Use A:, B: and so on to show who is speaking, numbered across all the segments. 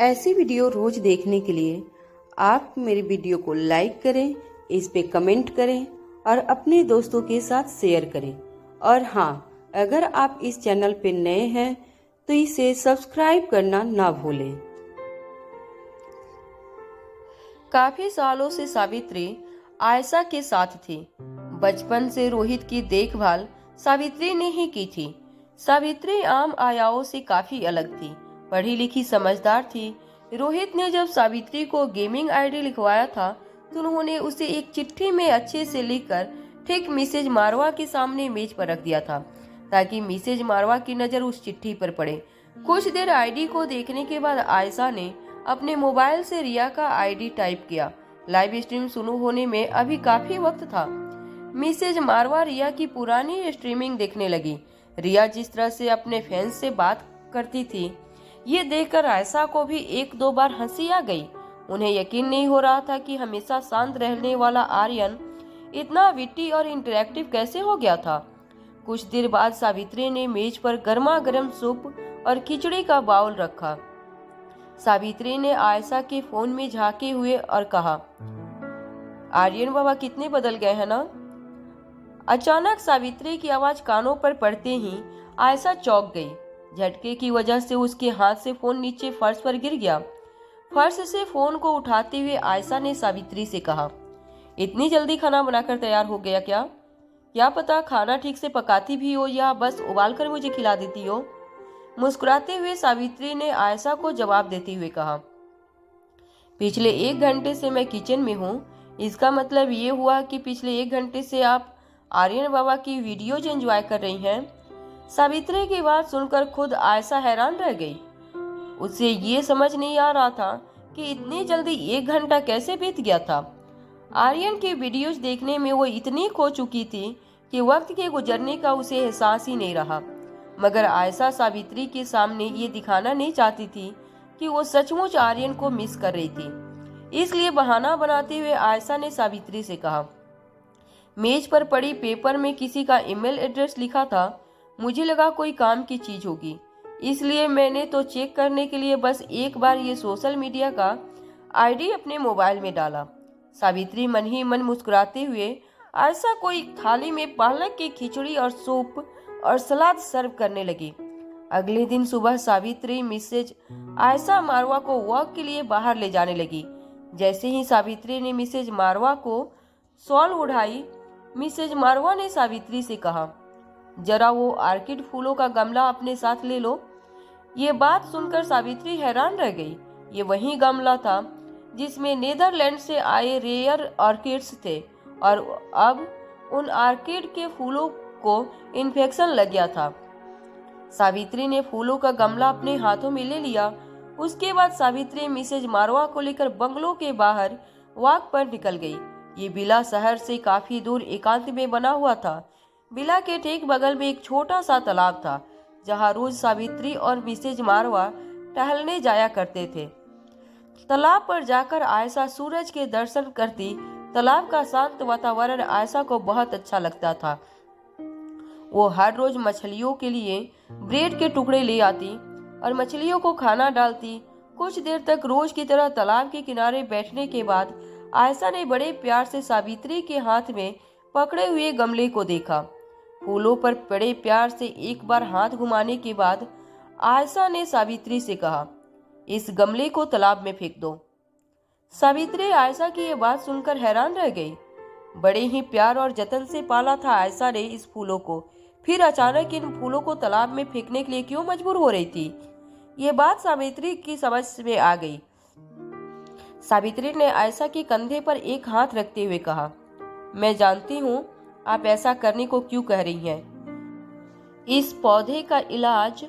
A: ऐसी वीडियो रोज देखने के लिए आप मेरी वीडियो को लाइक करें, इस पे कमेंट करें और अपने दोस्तों के साथ शेयर करें। और हाँ, अगर आप इस चैनल पे नए हैं तो इसे सब्सक्राइब करना ना भूलें। काफी सालों से सावित्री आयशा के साथ थी। बचपन से रोहित की देखभाल सावित्री ने ही की थी। सावित्री आम आयाओं से काफी अलग थी, पढ़ी लिखी समझदार थी। रोहित ने जब सावित्री को गेमिंग आईडी लिखवाया था तो उन्होंने उसे एक चिट्ठी में अच्छे से लिखकर ठीक मिसेज मारवा के सामने मेज पर रख दिया था, ताकि मिसेज मारवा की नजर उस चिट्ठी पर पड़े। कुछ देर आईडी को देखने के बाद आयशा ने अपने मोबाइल से रिया का आईडी टाइप किया। लाइव स्ट्रीम शुरू होने में अभी काफी वक्त था। मिसेज मारवा रिया की पुरानी स्ट्रीमिंग देखने लगी। रिया जिस तरह से अपने फैंस से बात करती थी, ये देखकर आयशा को भी एक दो बार हंसी आ गई। उन्हें यकीन नहीं हो रहा था कि हमेशा शांत रहने वाला आर्यन इतना विट्टी और इंटरेक्टिव कैसे हो गया था। कुछ देर बाद सावित्री ने मेज पर गर्मा गर्म सूप और खिचड़ी का बाउल रखा। सावित्री ने आयशा के फोन में झांके हुए और कहा, आर्यन बाबा कितने बदल गए हैं ना। अचानक सावित्री की आवाज कानों पर पड़ते ही आयशा चौंक गई। झटके की वजह से उसके हाथ से फोन नीचे फर्श पर गिर गया। फर्श से फोन को उठाते हुए आयशा ने सावित्री से कहा, इतनी जल्दी खाना बनाकर तैयार हो गया क्या? क्या पता खाना ठीक से पकाती भी हो या बस उबाल कर मुझे खिला देती हो। मुस्कुराते हुए सावित्री ने आयशा को जवाब देते हुए कहा, पिछले 1 घंटे से मैं किचन में हूँ। इसका मतलब ये हुआ कि पिछले 1 घंटे से आप आर्यन बाबा की वीडियोज एंजॉय कर रही हैं। सावित्री की बात सुनकर खुद आयशा हैरान रह गई। उसे ये समझ नहीं आ रहा था कि इतनी जल्दी 1 घंटा कैसे बीत गया था। आर्यन की वीडियोज देखने में वो इतनी खो चुकी थी कि वक्त के गुजरने का उसे एहसास ही नहीं रहा। मगर आयशा सावित्री के सामने ये दिखाना नहीं चाहती थी कि वो सचमुच आर्यन को मिस कर रही थी। इसलिए बहाना बनाते हुए आयशा ने सावित्री से कहा, मेज पर पड़ी पेपर में किसी का ईमेल एड्रेस लिखा था। मुझे लगा कोई काम की चीज होगी, इसलिए मैंने तो चेक करने के लिए बस एक बार ये सोशल मीडिया का आईडी अपने मोबाइल में डाला। सावित्री मन ही मन मुस्कुराते हुए आयशा को एक थाली में पालक की खिचड़ी और सूप और सलाद सर्व करने लगी। अगले दिन सुबह सावित्री मिसेज आयशा मारवा को वॉक के लिए बाहर ले जाने लगी। जैसे ही सावित्री ने मिसेज मारवा को शॉल उठाई, मिसेज मारवा ने सावित्री से कहा, जरा वो आर्किड फूलों का गमला अपने साथ ले लो। ये बात सुनकर सावित्री हैरान रह गई। ये वही गमला था जिसमें नीदरलैंड से आए रेयर ऑर्किड्स थे और अब उन ऑर्किड के फूलों को इन्फेक्शन लग गया था। सावित्री ने फूलों का गमला अपने हाथों में ले लिया। उसके बाद सावित्री मिसेज मारवा को लेकर बंगलो के बाहर वॉक पर निकल गई। ये विला शहर से काफी दूर एकांत में बना हुआ था। विला के ठीक बगल में एक छोटा सा तालाब था, जहाँ रोज सावित्री और मिसेज मारवा टहलने जाया करते थे। तालाब पर जाकर आयशा सूरज के दर्शन करती। तालाब का शांत वातावरण आयशा को बहुत अच्छा लगता था। वो हर रोज मछलियों के लिए ब्रेड के टुकड़े ले आती और मछलियों को खाना डालती। कुछ देर तक रोज की तरह तालाब के किनारे बैठने के बाद आयशा ने बड़े प्यार से सावित्री के हाथ में पकड़े हुए गमले को देखा। फूलों पर बड़े प्यार से एक बार हाथ घुमाने के बाद आयशा ने सावित्री से कहा, इस गमले को तालाब में फेंक दो। सावित्री आयशा की यह बात सुनकर हैरान रह गई। बड़े ही प्यार और जतन से पाला था आयशा ने इस फूलों को, फिर अचानक इन फूलों को तालाब में फेंकने के लिए क्यों मजबूर हो रही थी। ये बात सावित्री की समझ में आ गई। सावित्री ने आयशा के कंधे पर एक हाथ रखते हुए कहा, मैं जानती हूँ आप ऐसा करने को क्यों कह रही हैं। इस पौधे का इलाज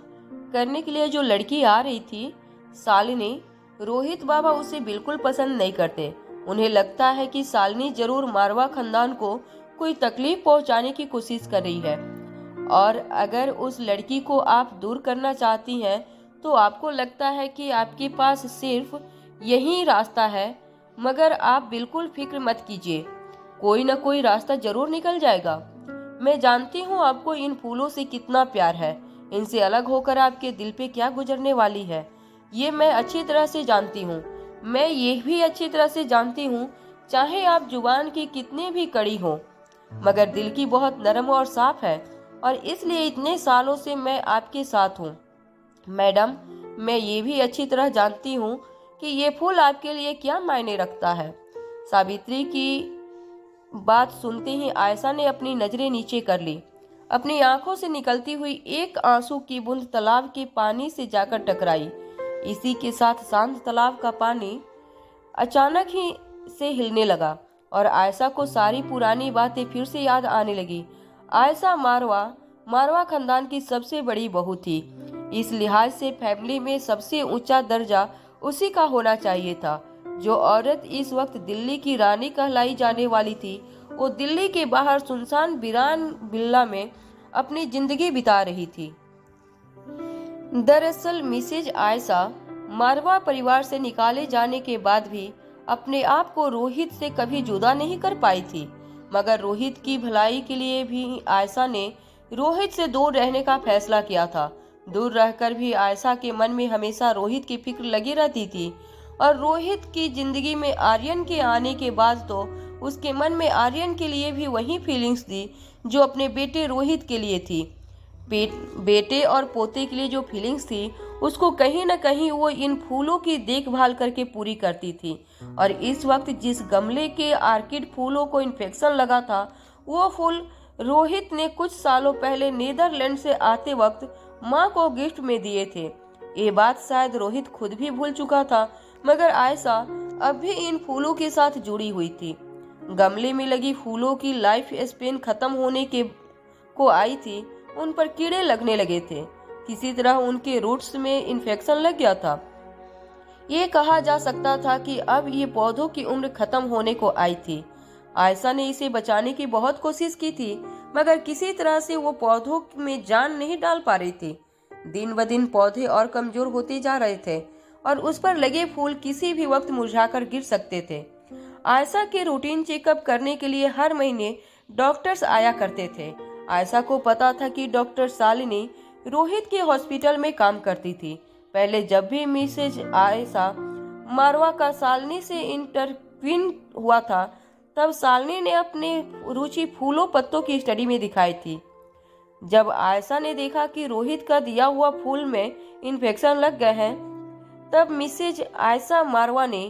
A: करने के लिए जो लड़की आ रही थी, शालिनी, रोहित बाबा उसे बिल्कुल पसंद नहीं करते। उन्हें लगता है कि शालिनी जरूर मारवा खानदान को कोई तकलीफ पहुंचाने की कोशिश कर रही है, और अगर उस लड़की को आप दूर करना चाहती हैं तो आपको लगता है कि आपके पास सिर्फ यही रास्ता है। मगर आप बिल्कुल फिक्र मत कीजिए, कोई न कोई रास्ता जरूर निकल जाएगा। मैं जानती हूँ आपको इन फूलों से कितना प्यार है। इनसे अलग होकर आपके दिल पे क्या गुजरने वाली है। ये मैं अच्छी तरह से जानती हूँ। मैं ये भी अच्छी तरह से जानती हूँ, चाहे आप जुबान की कितनी भी कड़ी हो, मगर दिल की बहुत नरम और साफ है, और इसलिए इतने सालों से मैं आपके साथ हूँ। मैडम, मैं ये भी अच्छी तरह जानती हूँ कि ये फूल आपके लिए क्या मायने रखता है। सावित्री की बात सुनते ही आयशा ने अपनी नजरें नीचे कर ली। अपनी आंखों से निकलती हुई एक आंसू की बूंद तालाब के पानी से जाकर टकराई। इसी के साथ शांत तालाब का पानी अचानक ही से हिलने लगा और आयशा को सारी पुरानी बातें फिर से याद आने लगी। आयशा मारवा खानदान की सबसे बड़ी बहू थी। इस लिहाज से फैमिली में सबसे ऊंचा दर्जा उसी का होना चाहिए था। जो औरत इस वक्त दिल्ली की रानी कहलाई जाने वाली थी, वो दिल्ली के बाहर सुनसान वीरान बिल्ला में अपनी जिंदगी बिता रही थी। दरअसल मिसेज आयशा मारवा परिवार से निकाले जाने के बाद भी अपने आप को रोहित से कभी जुदा नहीं कर पाई थी, मगर रोहित की भलाई के लिए भी आयशा ने रोहित से दूर रहने का फैसला किया था। दूर रहकर भी आयशा के मन में हमेशा रोहित की फिक्र लगी रहती थी, और रोहित की जिंदगी में आर्यन के आने के बाद तो उसके मन में आर्यन के लिए भी वही फीलिंग्स थी जो अपने बेटे रोहित के लिए थी। बेटे और पोते के लिए जो फीलिंग्स थी, उसको कहीं न कहीं वो इन फूलों की देखभाल करके पूरी करती थी। और इस वक्त जिस गमले के आर्किड फूलों को इन्फेक्शन लगा था, वो फूल रोहित ने कुछ सालों पहले नीदरलैंड से आते वक्त माँ को गिफ्ट में दिए थे। ये बात शायद रोहित खुद भी भूल चुका था, मगर आयशा अब भी इन फूलों के साथ जुड़ी हुई थी। गमले में लगी फूलों की लाइफ स्पेन खत्म होने के को आई थी, उन पर कीड़े लगने लगे थे। किसी तरह उनके रूट्स में इन्फेक्शन लग गया था। ये कहा जा सकता था कि अब ये पौधों की उम्र खत्म होने को आई थी। आयशा ने इसे बचाने की बहुत कोशिश की थी, मगर किसी तरह से वो पौधों में जान नहीं डाल पा रही थी। दिन ब दिन पौधे और कमजोर होते जा रहे थे, और उस पर लगे फूल किसी भी वक्त मुरझाकर गिर सकते थे। आयशा के रूटीन चेकअप करने के लिए हर महीने डॉक्टर्स आया करते थे। आयशा को पता था कि डॉक्टर शालिनी रोहित के हॉस्पिटल में काम करती थी। पहले जब भी मिसेज आयशा मारवा का शालिनी से इंटरव्यून हुआ था, तब शालिनी ने अपने रुचि फूलों पत्तों की स्टडी में दिखाई थी। जब आयशा ने देखा कि रोहित का दिया हुआ फूल में इन्फेक्शन लग गए हैं, तब मिसेज आयशा मारवा ने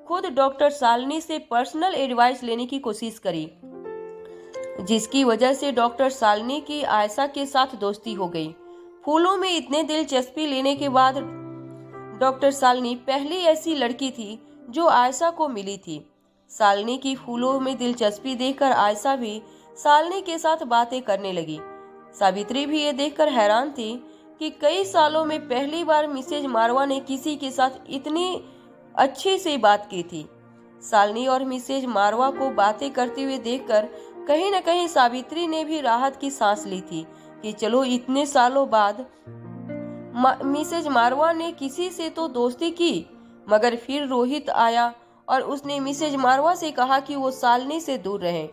A: खुद डॉक्टर शालिनी से पर्सनल एडवाइस लेने की कोशिश करी, जिसकी वजह से डॉक्टर शालिनी की आयशा के साथ दोस्ती हो गई। फूलों में इतने दिलचस्पी लेने के बाद डॉक्टर शालिनी पहली ऐसी लड़की थी जो आयशा को मिली थी। शालिनी की फूलों में दिलचस्पी देखकर आयशा भी शालिनी के साथ बातें करने लगी। सावित्री भी ये देखकर हैरान थी कि कई सालों में पहली बार मिसेज मारवा ने किसी के साथ इतनी अच्छी से बात की थी। शालिनी और मिसेज मारवा को बातें करते हुए देखकर कहीं न कहीं सावित्री ने भी राहत की सांस ली थी कि चलो इतने सालों बाद मिसेज मारवा ने किसी से तो दोस्ती की। मगर फिर रोहित आया और उसने मिसेज मारवा से कहा कि वो शालिनी से दूर रहे।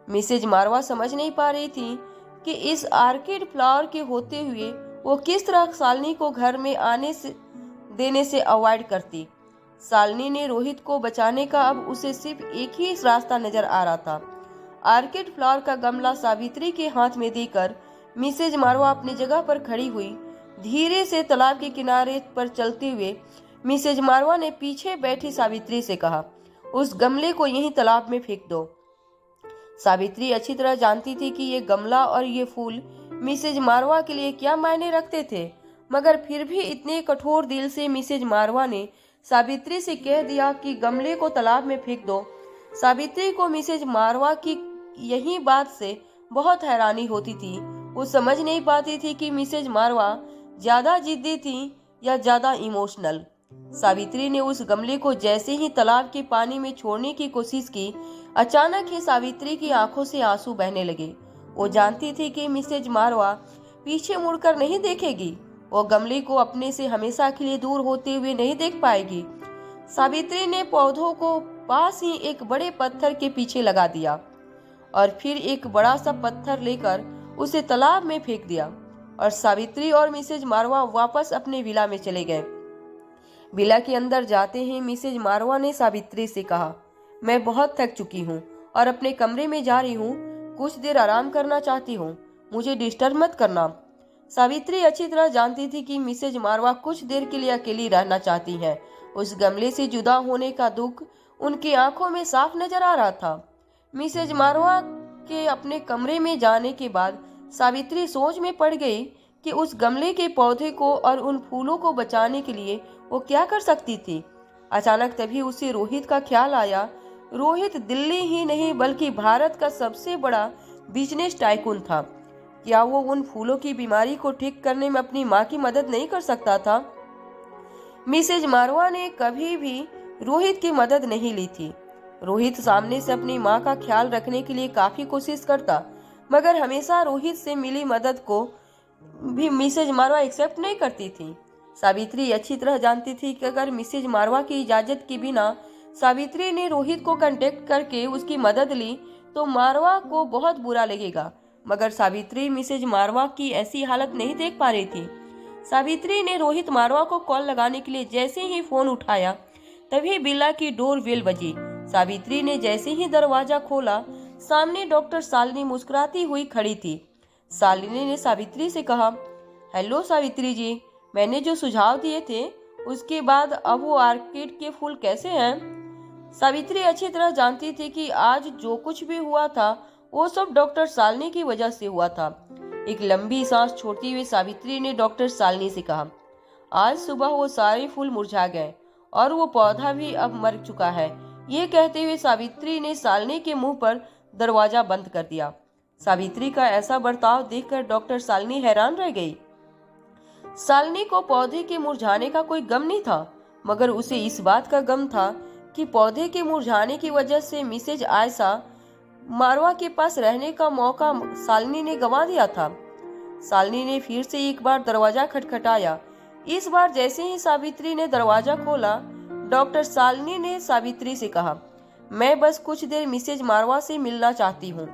A: मिसेज मारवा समझ नहीं पा रही थी कि इस आर्किड फ्लावर के होते हुए वो किस तरह शालिनी को घर में देने से अवॉइड करती। शालिनी ने रोहित को बचाने का अब उसे सिर्फ एक ही रास्ता नजर आ रहा था। आर्किड फ्लावर का गमला सावित्री के हाथ में देकर मिसेज मारवा अपनी जगह पर खड़ी हुई। धीरे से तालाब के किनारे पर चलते हुए मिसेज मारवा ने पीछे बैठी सावित्री से कहा, उस गमले को यहीं तालाब में फेंक दो। सावित्री अच्छी तरह जानती थी कि ये गमला और ये फूल मिसेज मारवा के लिए क्या मायने रखते थे, मगर फिर भी इतने कठोर दिल से मिसेज मारवा ने सावित्री से कह दिया कि गमले को तालाब में फेंक दो। सावित्री को मिसेज मारवा की यही बात से बहुत हैरानी होती थी। वो समझ नहीं पाती थी कि मिसेज मारवा ज्यादा जिद्दी थी या ज्यादा इमोशनल। सावित्री ने उस गमले को जैसे ही तालाब के पानी में छोड़ने की कोशिश की, अचानक ही सावित्री की आंखों से आंसू बहने लगे। वो जानती थी कि मिसेज मारवा पीछे मुड़कर नहीं देखेगी, वो गमले को अपने से हमेशा के लिए दूर होते हुए नहीं देख पाएगी। सावित्री ने पौधों को पास ही एक बड़े पत्थर के पीछे लगा दिया और फिर एक बड़ा सा पत्थर लेकर उसे तालाब में फेंक दिया, और सावित्री और मिसेज मारवा वापस अपने विला में चले गए। विला के अंदर जाते ही मिसेज मारवा ने सावित्री से कहा, मैं बहुत थक चुकी हूँ और अपने कमरे में जा रही हूँ। कुछ देर आराम करना चाहती हूँ, मुझे डिस्टर्ब मत करना। सावित्री अच्छी तरह जानती थी कि मिसेज मारवा कुछ देर के लिए अकेली रहना चाहती है। उस गमले से जुदा होने का दुख उनकी आंखों में साफ नजर आ रहा था। मिसेज मारवा के अपने कमरे में जाने के बाद सावित्री सोच में पड़ गई कि उस गमले के पौधे को और उन फूलों को बचाने के लिए वो क्या कर सकती थी। अचानक तभी उसे रोहित का ख्याल आया। रोहित दिल्ली ही नहीं बल्कि भारत का सबसे बड़ा बिजनेस टाइकून था। क्या वो उन फूलों की बीमारी को ठीक करने में अपनी माँ की मदद नहीं कर सकता था? मिसेज मारवा ने कभी भी रोहित की मदद नहीं ली थी। रोहित सामने से अपनी माँ का ख्याल रखने के लिए काफी कोशिश करता, मगर हमेशा रोहित से मिली मदद को भी मिसेज मारवा एक्सेप्ट नहीं करती थी। सावित्री अच्छी तरह जानती थी कि अगर मिसेज मारवा की इजाजत के बिना सावित्री ने रोहित को कांटेक्ट करके उसकी मदद ली तो मारवा को बहुत बुरा लगेगा, मगर सावित्री मिसेज मारवा की ऐसी हालत नहीं देख पा रही थी। सावित्री ने रोहित मारवा को कॉल लगाने के लिए जैसे ही फोन उठाया तभी बिल्ला की डोर बेल बजी। सावित्री ने जैसे ही दरवाजा खोला, सामने डॉक्टर शालिनी मुस्कुराती हुई खड़ी थी। शालिनी ने सावित्री से कहा, हेलो सावित्री जी, मैंने जो सुझाव दिए थे उसके बाद अब वो आर्किड के फूल कैसे हैं? सावित्री अच्छी तरह जानती थी कि आज जो कुछ भी हुआ था वो सब डॉक्टर शालिनी की वजह से हुआ था। एक लंबी सांस छोड़ती हुई सावित्री ने डॉक्टर शालिनी से कहा, आज सुबह वो सारे फूल मुरझा गए और वो पौधा भी अब मर चुका है। ये कहते हुए सावित्री ने शालिनी के मुंह पर दरवाजा बंद कर दिया। सावित्री का ऐसा बर्ताव देखकर डॉक्टर शालिनी हैरान रह गई। शालिनी को पौधे के मुरझाने का कोई गम नहीं था, मगर उसे इस बात का गम था कि पौधे के मुरझाने की वजह से मिसेज आयशा मारवा के पास रहने का मौका शालिनी ने गंवा दिया था। शालिनी ने फिर से एक बार दरवाजा खटखटाया। इस बार जैसे ही सावित्री ने दरवाजा खोला, डॉक्टर शालिनी ने सावित्री से कहा, मैं बस कुछ देर मिसेज मारवा से मिलना चाहती हूँ।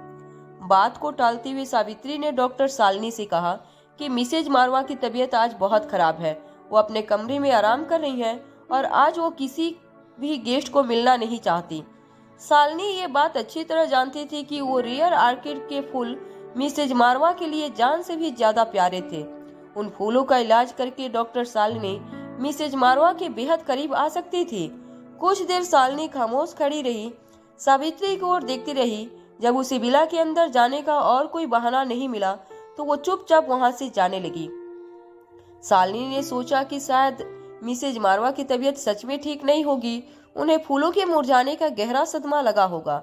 A: बात को टालती हुई सावित्री ने डॉक्टर शालिनी से कहा कि मिसेज मारवा की तबीयत आज बहुत खराब है, वो अपने कमरे में आराम कर रही हैं और आज वो किसी भी गेस्ट को मिलना नहीं चाहती। शालिनी ये बात अच्छी तरह जानती थी कि वो रेयर आर्किड के फूल मिसेज मारवा के लिए जान से भी ज्यादा प्यारे थे। उन फूलों का इलाज करके डॉक्टर शालिनी मिसेज मारवा के बेहद करीब आ सकती थी। कुछ देर शालिनी खामोश खड़ी रही, सावित्री की ओर देखती रही। जब उसे विला के अंदर जाने का और कोई बहाना नहीं मिला तो वो चुपचाप वहां से जाने लगी। शालिनी ने सोचा कि शायद मिसेज मारवा की तबीयत सच में ठीक नहीं होगी, उन्हें फूलों के मुरझाने का गहरा सदमा लगा होगा।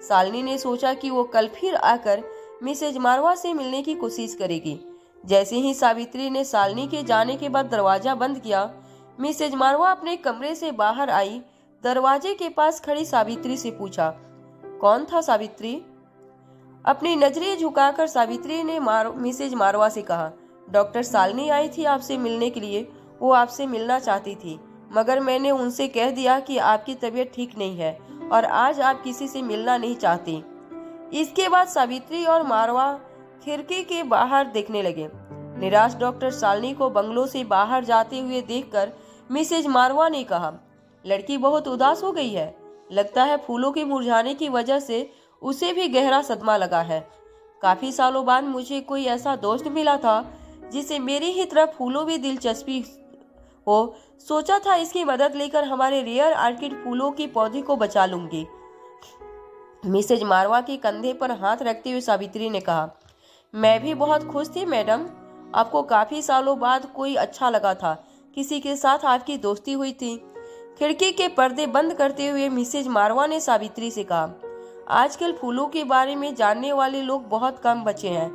A: शालिनी ने सोचा कि वो कल फिर आकर मिसेज मारवा से मिलने की कोशिश करेगी। जैसे ही सावित्री ने शालिनी के जाने के बाद दरवाजा बंद किया, मिसेज मारवा अपने कमरे से बाहर आई। दरवाजे के पास खड़ी सावित्री से पूछा, कौन था सावित्री? अपनी नजरें झुकाकर सावित्री ने मिसेज मारवा से कहा, डॉक्टर शालिनी आई थी आपसे मिलने के लिए। वो आपसे मिलना चाहती थी, मगर मैंने उनसे कह दिया कि आपकी तबीयत ठीक नहीं है और आज आप किसी से मिलना नहीं चाहती। इसके बाद सावित्री और मारवा खिड़की के बाहर देखने लगे। निराश डॉक्टर शालिनी को बंगलों से बाहर जाते हुए देखकर मिसेज मारवा ने कहा, लड़की बहुत उदास हो गई है, लगता है फूलों के मुरझाने की वजह से उसे भी गहरा सदमा लगा है। काफी सालों बाद मुझे कोई ऐसा दोस्त मिला था जिसे मेरी ही तरह फूलों में दिलचस्पी हो। सोचा था इसकी मदद लेकर हमारे रेयर आर्किड फूलों की पौधे को बचा लूंगी। मिसेज मारवा के कंधे पर हाथ रखते हुए सावित्री ने कहा, मैं भी बहुत खुश थी मैडम, आपको काफी सालों बाद कोई अच्छा लगा था, किसी के साथ आपकी दोस्ती हुई थी। खिड़की के पर्दे बंद करते हुए मिसेज मारवा ने सावित्री से कहा, आजकल फूलों के बारे में जानने वाले लोग बहुत कम बचे हैं।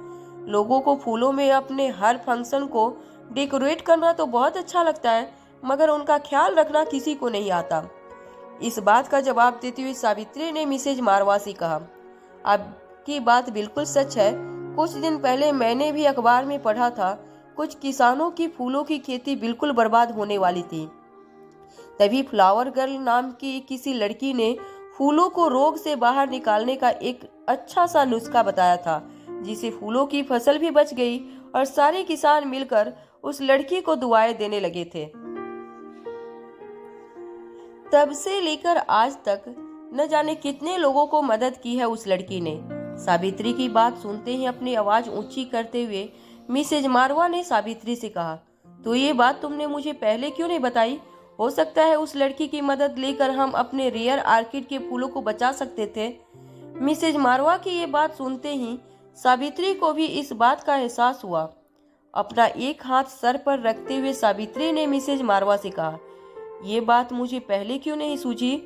A: लोगों को फूलों में अपने हर फंक्शन को डेकोरेट करना तो बहुत अच्छा लगता है, मगर उनका ख्याल रखना किसी को नहीं आता। इस बात का जवाब देते हुए सावित्री ने मिसेज मारवा से कहा, आपकी बात बिल्कुल सच है। कुछ दिन पहले मैंने भी अखबार में पढ़ा था, कुछ किसानों की फूलों की खेती बिल्कुल बर्बाद होने वाली थी। तभी फ्लावर गर्ल नाम की किसी लड़की ने फूलों को रोग से बाहर निकालने का एक अच्छा सा नुस्खा बताया था, जिससे फूलों की फसल भी बच गई और सारे किसान मिलकर उस लड़की को दुआएं देने लगे थे। तब से लेकर आज तक न जाने कितने लोगों को मदद की है उस लड़की ने। सावित्री की बात सुनते ही अपनी आवाज ऊंची करते हुए मिसेज मारवा ने सावित्री से कहा, तो ये बात तुमने मुझे पहले क्यों नहीं बताई? हो सकता है उस लड़की की मदद लेकर हम अपने रेयर आर्किड के फूलों को बचा सकते थे। मिसेज मारवा की ये बात सुनते ही सावित्री को भी इस बात का एहसास हुआ। अपना एक हाथ सर पर रखते हुए सावित्री ने मिसेज मारवा से कहा, ये बात मुझे पहले क्यों नहीं सूझी?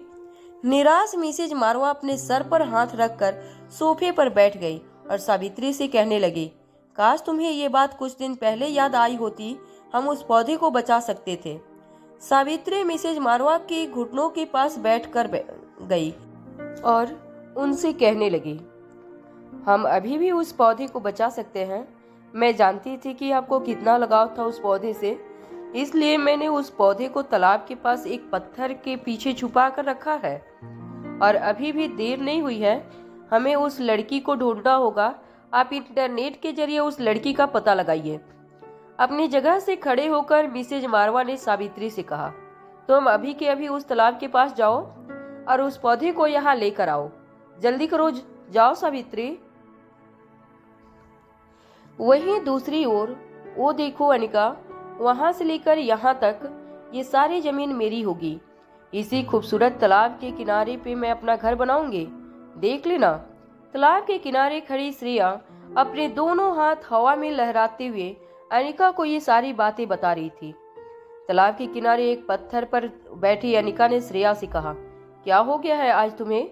A: निराश मिसेज मारवा अपने सर पर हाथ रखकर सोफे पर बैठ गई और सावित्री से कहने लगी, काश तुम्हें ये बात कुछ दिन पहले याद आई होती, हम उस पौधे को बचा सकते थे। सावित्री मिसेज मारवा के घुटनों के पास बैठकर गई और उनसे कहने लगी, हम अभी भी उस पौधे को बचा सकते हैं। मैं जानती थी कि आपको कितना लगाव था उस पौधे से, इसलिए मैंने उस पौधे को तालाब के पास एक पत्थर के पीछे छुपा कर रखा है। और अभी भी देर नहीं हुई है, हमें उस लड़की को ढूंढना होगा। आप इंटरनेट के जरिए उस लड़की का पता लगाइए। अपनी जगह से खड़े होकर मिसेज मारवा ने सावित्री से कहा, तुम अभी के अभी उस तालाब के पास जाओ और उस पौधे को यहाँ लेकर आओ। जल्दी करो, जाओ सावित्री। वहीं दूसरी ओर, वो देखो अनिका, वहां से लेकर यहाँ तक ये सारी जमीन मेरी होगी। इसी खूबसूरत तालाब के किनारे पे मैं अपना घर बनाऊंगी। देख लेना। तालाब के किनारे खड़ी श्रेया अपने दोनों हाथ हवा में लहराते हुए अनिका को ये सारी बातें बता रही थी। तालाब के किनारे एक पत्थर पर बैठी अनिका ने श्रेया से कहा, क्या हो गया है आज तुम्हें?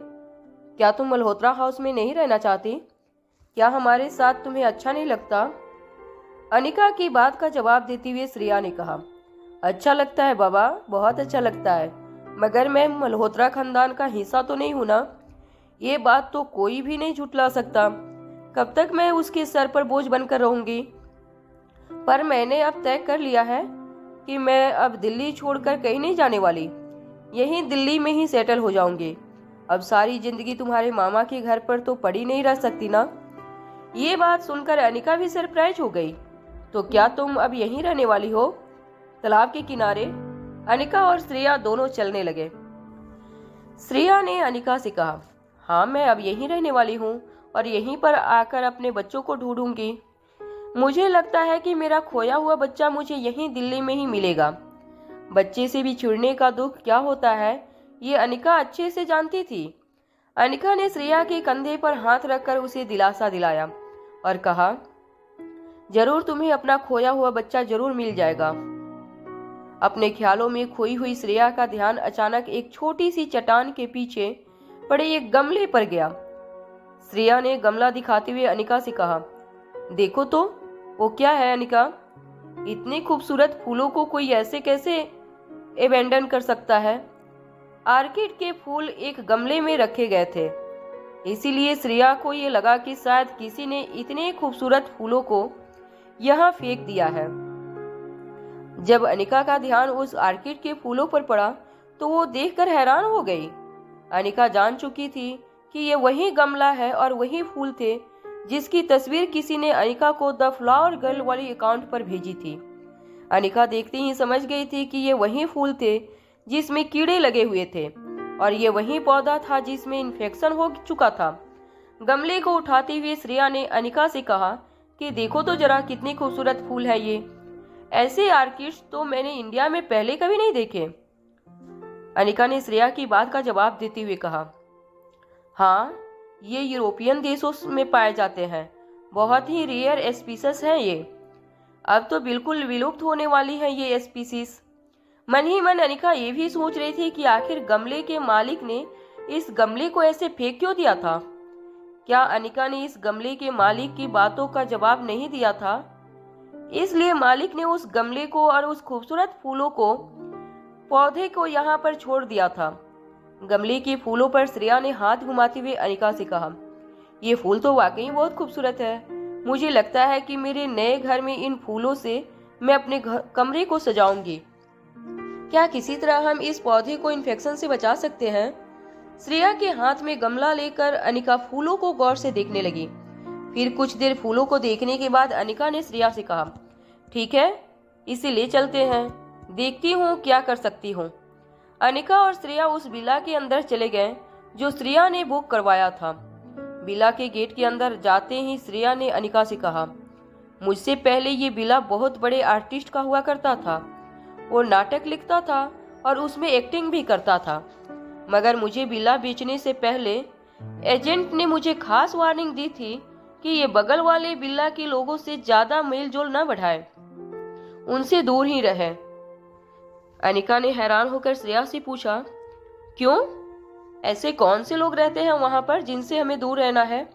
A: क्या तुम मल्होत्रा हाउस में नहीं रहना चाहती? क्या हमारे साथ तुम्हें अच्छा नहीं लगता? अनिका की बात का जवाब देते हुए श्रेया ने कहा, अच्छा लगता है बाबा, बहुत अच्छा लगता है, मगर मैं मल्होत्रा खानदान का हिस्सा तो नहीं हूं ना। ये बात तो कोई भी नहीं झुठला सकता। कब तक मैं उसके सर पर बोझ बनकर रहूंगी? पर मैंने अब तय कर लिया है कि मैं अब दिल्ली छोड़कर कहीं नहीं जाने वाली। यहीं दिल्ली में ही सेटल हो जाऊंगी। अब सारी जिंदगी तुम्हारे मामा के घर पर तो पड़ी नहीं रह सकती ना। ये बात सुनकर अनिका भी सरप्राइज हो गई। तो क्या तुम अब यहीं रहने वाली हो? तालाब के किनारे अनिका और श्रेया दोनों चलने लगे। श्रेया ने अनिका से कहा, हाँ, मैं अब यहीं रहने वाली हूँ और यहीं पर आकर अपने बच्चों को ढूंढूंगी। मुझे लगता है कि मेरा खोया हुआ बच्चा मुझे यहीं दिल्ली में ही मिलेगा। बच्चे से भी छुड़ने का दुख क्या होता है, ये अनिका अच्छे से जानती थी। अनिका ने श्रेया के कंधे पर हाथ रखकर उसे दिलासा दिलाया और कहा, जरूर तुम्हें अपना खोया हुआ बच्चा जरूर मिल जाएगा। अपने ख्यालों में खोई हुई श्रेया का ध्यान अचानक एक छोटी सी चट्टान के पीछे पड़े एक गमले पर गया। श्रेया ने गमला दिखाते हुए अनिका से कहा, देखो तो, वो क्या है अनिका? इतने खूबसूरत फूलों को कोई ऐसे कैसे एबेंडन कर सकता है? आर्किड के फूल एक गमले में रखे गए थे, इसीलिए श्रेया को ये लगा कि शायद किसी ने इतने खूबसूरत फूलों को यहाँ फेंक दिया है। जब अनिका का ध्यान उस आर्किड के फूलों पर पड़ा तो वो देखकर हैरान हो गई। अनिका जान चुकी थी कि ये वही गमला है और वही फूल थे जिसकी तस्वीर किसी ने अनिका को द फ्लावर गर्ल वाली अकाउंट पर भेजी थी। अनिका देखते ही समझ गई थी कि ये वही फूल थे जिसमें कीड़े लगे हुए थे और ये वही पौधा था जिसमें इन्फेक्शन हो चुका था। गमले को उठाते हुए श्रेया ने अनिका से कहा कि देखो तो जरा, कितने खूबसूरत फूल है ये। ऐसे आर्किड्स तो मैंने इंडिया में पहले कभी नहीं देखे। अनिका ने श्रेया की बात का जवाब देते हुए कहा, हाँ, ये यूरोपियन देशों में पाए जाते हैं। बहुत ही रेयर स्पीसीज हैं ये। अब तो बिल्कुल विलुप्त होने वाली है ये स्पीसीज। मन ही मन अनिका ये भी सोच रही थी कि आखिर गमले के मालिक ने इस गमले को ऐसे फेंक क्यों दिया था। क्या अनिका ने इस गमले के मालिक की बातों का जवाब नहीं दिया था, इसलिए मालिक ने उस गमले को और उस खूबसूरत फूलों को, पौधे को यहाँ पर छोड़ दिया था। गमले के फूलों पर श्रेया ने हाथ घुमाते हुए अनिका से कहा, ये फूल तो वाकई बहुत खूबसूरत है। मुझे लगता है कि मेरे नए घर में इन फूलों से मैं अपने कमरे को सजाऊंगी। क्या किसी तरह हम इस पौधे को इन्फेक्शन से बचा सकते हैं? श्रेया के हाथ में गमला लेकर अनिका फूलों को गौर से देखने लगी। फिर कुछ देर फूलों को देखने के बाद अनिका ने श्रेया से कहा, ठीक है, इसे ले चलते हैं, देखती हूँ क्या कर सकती हूँ। अनिका और श्रेया उस विला के अंदर चले गए जो श्रेया ने बुक करवाया था। विला के गेट के अंदर जाते ही श्रेया ने अनिका से कहा, मुझसे पहले ये विला बहुत बड़े आर्टिस्ट का हुआ करता था। वो नाटक लिखता था और उसमें एक्टिंग भी करता था, मगर मुझे विला बेचने से पहले एजेंट ने मुझे खास वार्निंग दी थी कि ये बगल वाले विला के लोगों से ज्यादा मेलजोल न बढ़ाए, उनसे दूर ही रहे। अनिका ने हैरान होकर श्रेया से पूछा, क्यों? ऐसे कौन से लोग रहते हैं वहां पर जिनसे हमें दूर रहना है?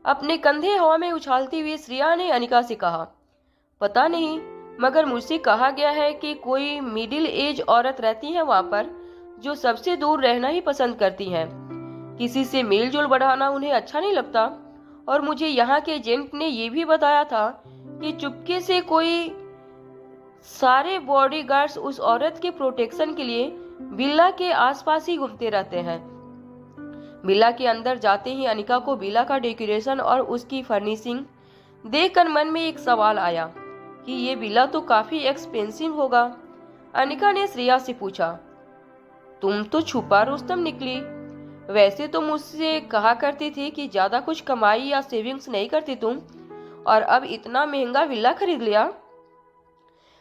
A: अपने कंधे हवा में उछालती हुई श्रेया ने अनिका से कहा, पता नहीं, मगर मुझसे कहा गया है कि कोई मिडिल एज औरत रहती है वहां पर जो सबसे दूर रहना ही पसंद करती हैं। किसी से मेलजोल बढ़ाना उन्हें अच्छा नहीं लगता। और मुझे यहाँ के एजेंट ने यह भी बताया था कि चुपके से कोई सारे बॉडीगार्ड्स उस औरत के प्रोटेक्शन के लिए विला के आसपास ही घूमते रहते हैं। विला के अंदर जाते ही अनिका को विला का डेकोरेशन और उसकी फर्निशिंग देखकर मन में एक सवाल आया कि ये विला तो काफी एक्सपेंसिव होगा। अनिका ने श्रेया से पूछा, तुम तो छुपा रुस्तम निकली। वैसे तो मुझसे कहा करती थी कि ज्यादा कुछ कमाई या सेविंग्स नहीं करती तुम, और अब इतना महंगा विला खरीद लिया।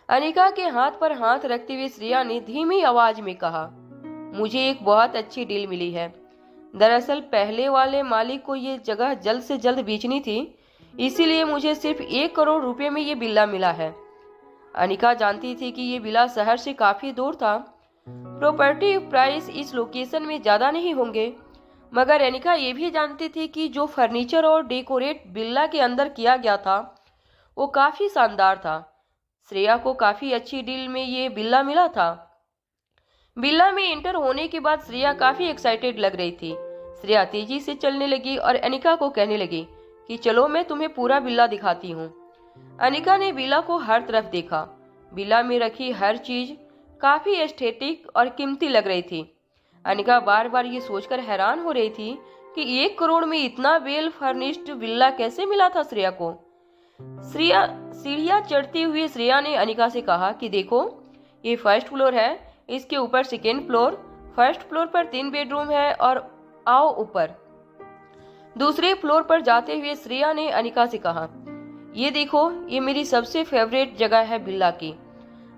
A: अनिका के हाथ पर हाथ रखते हुए श्रेया ने धीमी आवाज में कहा, मुझे एक बहुत अच्छी डील मिली है। दरअसल पहले वाले मालिक को ये जगह जल्द से जल्द बेचनी थी, इसीलिए मुझे सिर्फ 1 करोड़ रुपए में ये विला मिला है। अनिका जानती थी कि ये विला शहर से काफी दूर था। प्रॉपर्टी प्राइस इस लोकेशन में ज्यादा नहीं होंगे, मगर अनिका ये भी जानती थी कि जो फर्नीचर और डेकोरेट विला के अंदर किया गया था वो काफी शानदार था। श्रेया को काफी अच्छी डील में ये विला मिला था। विला में एंटर होने के बाद श्रेया काफी एक्साइटेड लग रही थी। श्रेया तेजी से चलने लगी और अनिका को कहने लगी कि चलो मैं तुम्हें पूरा विला दिखाती हूँ। अनिका ने विला को हर तरफ देखा। विला में रखी हर चीज काफी एस्थेटिक और कीमती लग रही थी। अनिका बार बार ये सोचकर हैरान हो रही थी कि 1 करोड़ में इतना वेल फर्निश्ड विला कैसे मिला था श्रेया को। सीढ़ियां चढ़ती हुई श्रेया ने अनिका से कहा कि देखो, ये फर्स्ट फ्लोर है, इसके ऊपर सेकेंड फ्लोर, फर्स्ट फ्लोर पर 3 बेडरूम है, और आओ ऊपर। दूसरे फ्लोर पर जाते हुए श्रेया ने अनिका से कहा, ये देखो, ये मेरी सबसे फेवरेट जगह है विला की।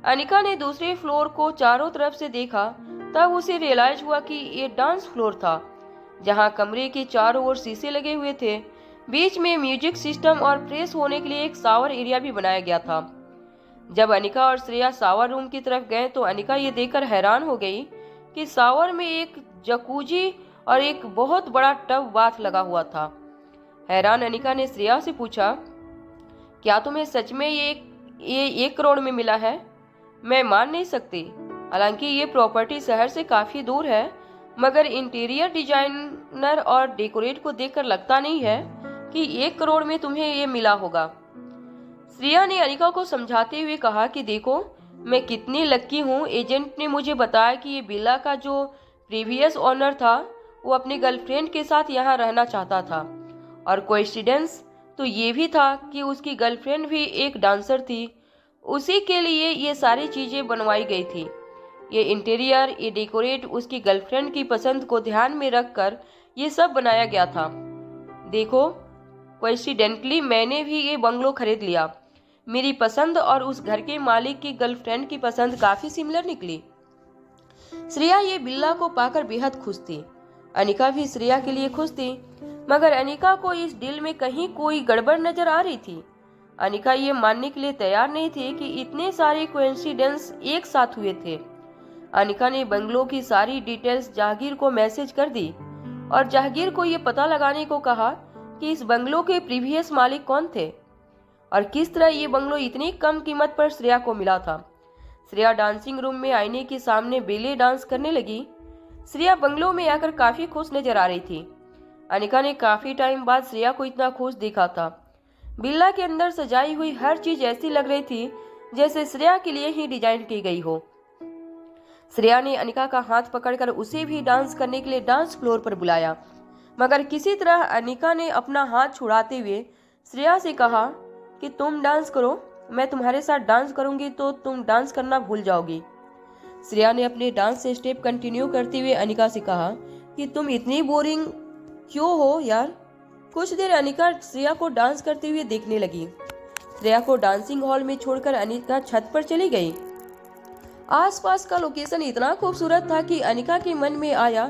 A: अनिका ने दूसरे फ्लोर को चारों तरफ से देखा, तब उसे रियलाइज हुआ कि ये डांस फ्लोर था, जहां कमरे के चारों ओर शीशे लगे हुए थे। बीच में म्यूजिक सिस्टम और फ्रेश होने के लिए एक शावर एरिया भी बनाया गया था। जब अनिका और श्रेया शावर रूम की तरफ गए तो अनिका ये देखकर हैरान हो गई कि शावर में एक जकूजी और एक बहुत बड़ा टब बाथ लगा हुआ था। हैरान अनिका ने श्रेया से पूछा, क्या तुम्हें सच में ये 1 करोड़ में मिला है? मैं मान नहीं सकती। हालांकि ये प्रॉपर्टी शहर से काफी दूर है, मगर इंटीरियर डिजाइनर और डेकोरेट को देखकर लगता नहीं है कि 1 करोड़ में तुम्हें ये मिला होगा। श्रेया ने अनिका को समझाते हुए कहा कि देखो, मैं कितनी लक्की हूँ। एजेंट ने मुझे बताया कि ये विला का जो प्रीवियस ओनर था वो अपनी गर्लफ्रेंड के साथ यहाँ रहना चाहता था, और कोइंसिडेंस तो ये भी था कि उसकी गर्लफ्रेंड भी एक डांसर थी। उसी के लिए ये सारी चीजें बनवाई गई थी। ये इंटीरियर, ये डेकोरेट उसकी गर्लफ्रेंड की पसंद को ध्यान में रखकर ये सब बनाया गया था। देखो, कोइंसिडेंटली मैंने भी ये बंगलो खरीद लिया। मेरी पसंद और उस घर के मालिक की गर्लफ्रेंड की पसंद काफी सिमिलर निकली। श्रेया ये विला को पाकर बेहद खुश थी। अनिका भी श्रेया के लिए खुश थी, मगर अनिका को इस डील में कहीं कोई गड़बड़ नजर आ रही थी। अनिका ये मानने के लिए तैयार नहीं थी कि इतने सारे कोइंसिडेंस एक साथ हुए थे। अनिका ने बंगलो की सारी डिटेल्स जहांगीर को मैसेज कर दी और जहांगीर को ये पता लगाने को कहा कि इस बंगलो के प्रीवियस मालिक कौन थे और किस तरह ये बंगलो इतनी कम कीमत पर श्रेया को मिला था। श्रेया डांसिंग रूम में आईने के सामने बेले डांस करने लगी। श्रेया बंगलो में आकर काफी खुश नजर आ रही थी। अनिका ने काफी टाइम बाद श्रेया को इतना खुश देखा था। विला के अंदर सजाई हुई हर चीज ऐसी लग रही थी जैसे श्रेया के लिए ही डिजाइन की गई हो। श्रेया ने अनिका का हाथ पकड़कर उसे भी डांस करने के लिए डांस फ्लोर पर बुलाया, मगर किसी तरह अनिका ने अपना हाथ छुड़ाते हुए श्रेया से कहा कि तुम डांस करो, मैं तुम्हारे साथ डांस करूंगी तो तुम डांस करना भूल जाओगी। श्रेया ने अपने डांस से स्टेप कंटिन्यू करते हुए अनिका से कहा कि तुम इतनी बोरिंग क्यों हो यार। कुछ देर अनिका श्रेया को डांस करते हुए देखने लगी। श्रेया को डांसिंग हॉल में छोड़कर अनिका छत पर चली गई। आसपास का लोकेशन इतना खूबसूरत था कि अनिका के मन में आया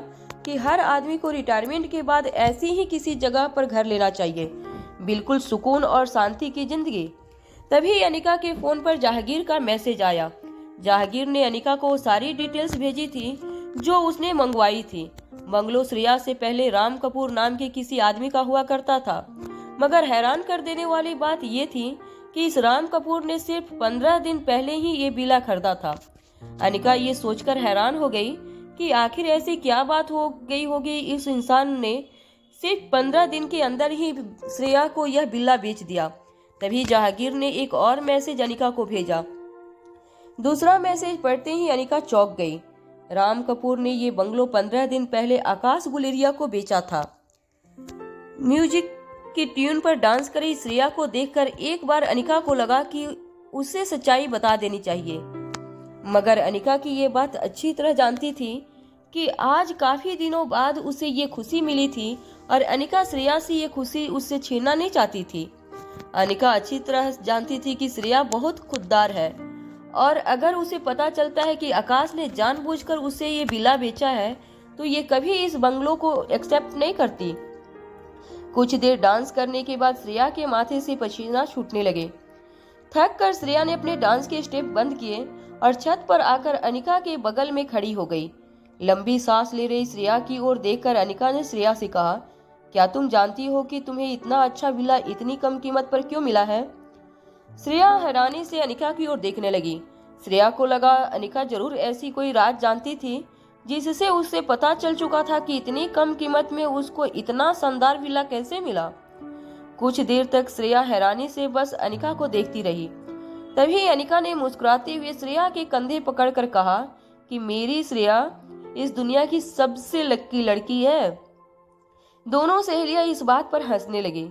A: कि हर आदमी को रिटायरमेंट के बाद ऐसी ही किसी जगह पर घर लेना चाहिए, बिल्कुल सुकून और शांति की जिंदगी। तभी अनिका के फोन पर जहांगीर का मैसेज आया। जहांगीर ने अनिका को सारी डिटेल्स भेजी थी जो उसने मंगवाई थी। बंगलो श्रेया से पहले राम कपूर नाम के किसी आदमी का हुआ करता था, मगर हैरान कर देने वाली बात ये थी कि इस राम कपूर ने सिर्फ 15 दिन पहले ही ये विला खरीदा था। अनिका ये सोचकर हैरान हो गई कि आखिर ऐसी क्या बात हो गई होगी, इस इंसान ने सिर्फ 15 दिन के अंदर ही श्रेया को यह विला बेच दिया। तभी जहांगीर ने एक और मैसेज अनिका को भेजा। दूसरा मैसेज पढ़ते ही अनिका चौंक गई। राम कपूर ने ये बंगलो 15 दिन पहले आकाश गुलेरिया को बेचा था। म्यूजिक की ट्यून पर डांस कर रही श्रेया को देखकर एक बार अनिका को लगा कि उसे सच्चाई बता देनी चाहिए, मगर अनिका की ये बात अच्छी तरह जानती थी कि आज काफी दिनों बाद उसे ये खुशी मिली थी और अनिका श्रेया से ये खुशी उससे छीनना नहीं चाहती थी। अनिका अच्छी तरह जानती थी कि श्रेया बहुत खुददार है और अगर उसे पता चलता है कि आकाश ने जानबूझकर उसे ये विला बेचा है तो ये कभी इस बंगलो को एक्सेप्ट नहीं करती। कुछ देर डांस करने के बाद श्रेया के माथे से पसीना छूटने लगे। थक कर श्रेया ने अपने डांस के स्टेप बंद किए और छत पर आकर अनिका के बगल में खड़ी हो गई। लंबी सांस ले रही श्रेया की ओर देखकर अनिका ने श्रेया से कहा, क्या तुम जानती हो कि तुम्हें इतना अच्छा विला इतनी कम कीमत पर क्यों मिला है? श्रेया हैरानी से अनिका की ओर देखने लगी। श्रेया को लगा अनिका जरूर ऐसी कोई राज जानती थी जिससे उससे पता चल चुका था कि इतनी कम कीमत में उसको इतना शानदार विला कैसे मिला। कुछ देर तक श्रेया हैरानी से बस अनिका को देखती रही। तभी अनिका ने मुस्कुराते हुए श्रेया के कंधे पकड़कर कहा कि मेरी श्रेया इस दुनिया की सबसे लकी लड़की है। दोनों सहेलियां इस बात पर हंसने लगी।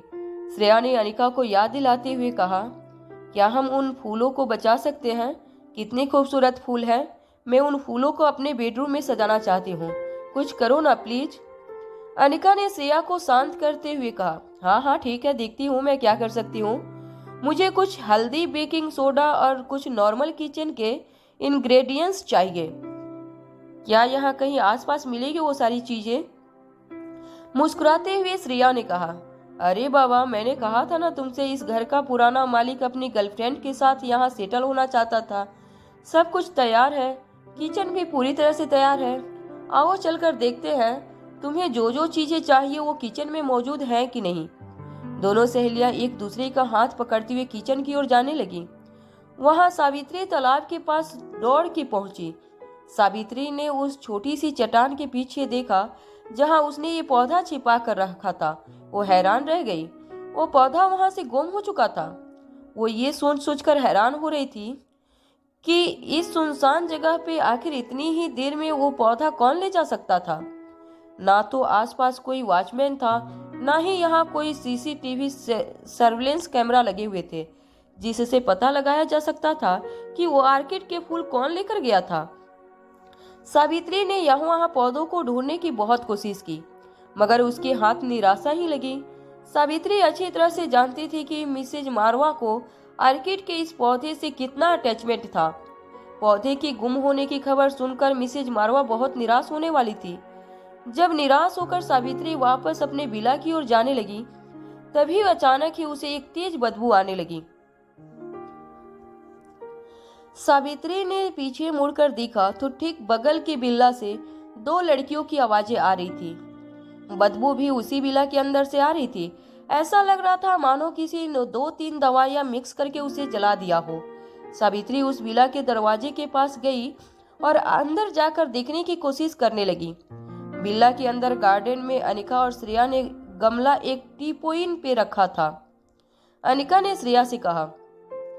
A: श्रेया ने अनिका को याद दिलाते हुए कहा, क्या हम उन फूलों को बचा सकते हैं? कितने खूबसूरत फूल हैं। मैं उन फूलों को अपने बेडरूम में सजाना चाहती हूँ, कुछ करो ना प्लीज। अनिका ने श्रेया को शांत करते हुए कहा, हाँ हाँ ठीक है, देखती हूँ मैं क्या कर सकती हूँ। मुझे कुछ हल्दी, बेकिंग सोडा और कुछ नॉर्मल किचन के इंग्रेडिएंट्स चाहिए। क्या यहाँ कहीं आसपास मिलेगी वो सारी चीजें? मुस्कुराते हुए श्रेया ने कहा, अरे बाबा, मैंने कहा था ना तुमसे, इस घर का पुराना मालिक अपनी गर्लफ्रेंड के साथ यहाँ सेटल होना चाहता था। सब कुछ तैयार है, किचन भी पूरी तरह से तैयार है। आओ चलकर देखते हैं तुम्हें जो जो चीजें चाहिए वो किचन में मौजूद है कि नहीं। दोनों सहेलियां एक दूसरे का हाथ पकड़ती हुए किचन की ओर जाने लगी। वहां सावित्री तालाब के पास दौड़ के पहुंची। सावित्री ने उस छोटी सी चट्टान के पीछे देखा जहां उसने ये पौधा छिपा कर रखा था। वो हैरान रह गई, वो पौधा वहां से गुम हो चुका था। वो ये सोच सोचकर हैरान हो रही थी कि इस सुनसान जगह पे आखिर इतनी ही देर में वो पौधा कौन ले जा सकता था। ना तो आसपास कोई वॉचमैन था, ना ही यहाँ कोई सीसीटीवी सर्विलेंस कैमरा लगे हुए थे जिससे पता लगाया जा सकता था कि वो ऑर्किड के फूल कौन लेकर गया था। सावित्री ने यहाँ वहाँ पौधों को ढूंढने की बहुत कोशिश की, मगर उसके हाथ निराशा ही लगी। सावित्री अच्छी तरह से जानती थी कि मिसेज मारवा को ऑर्किड के इस पौधे से कितना अटैचमेंट था। पौधे के गुम होने की खबर सुनकर मिसेज मारवा बहुत निराश होने वाली थी। जब निराश होकर सावित्री वापस अपने विला की ओर जाने लगी, तभी अचानक ही उसे एक तेज बदबू आने लगी। सावित्री ने पीछे मुड़कर देखा तो ठीक बगल के बिल्ला से दो लड़कियों की आवाजें आ रही थी। बदबू भी उसी बिला के अंदर से आ रही थी। ऐसा लग रहा था मानो किसी ने 2-3 दवाइयां मिक्स करके उसे जला दिया हो। सावित्री उस बिला के दरवाजे के पास गई और अंदर जाकर देखने की कोशिश करने लगी। बिल्ला के अंदर गार्डन में अनिका और श्रेया ने गमला एक टीपोइन पे रखा था। अनिका ने श्रेया से कहा,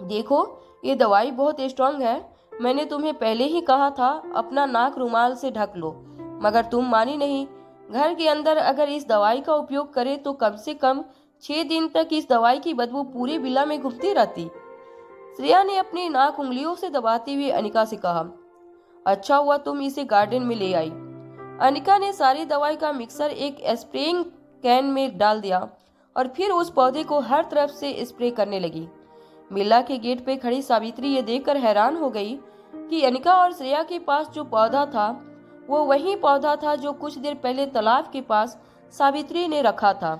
A: देखो ये दवाई बहुत स्ट्रांग है, मैंने तुम्हें पहले ही कहा था अपना नाक रुमाल से ढक लो, मगर तुम मानी नहीं। घर के अंदर अगर इस दवाई का उपयोग करें तो कम से कम 6 दिन तक इस दवाई की बदबू पूरे बिला में घुमती रहती। श्रेया ने अपनी नाक उंगलियों से दबाते हुए अनिका से कहा, अच्छा हुआ तुम इसे गार्डन में ले आई। अनिका ने सारी दवाई का मिक्सर एक स्प्रेइंग कैन में डाल दिया और फिर उस पौधे को हर तरफ से स्प्रे करने लगी। मिल्ला के गेट पे खड़ी सावित्री ये देखकर हैरान हो गई कि अनिका और श्रेया के पास जो पौधा था वो वही पौधा था जो कुछ देर पहले तालाब के पास सावित्री ने रखा था।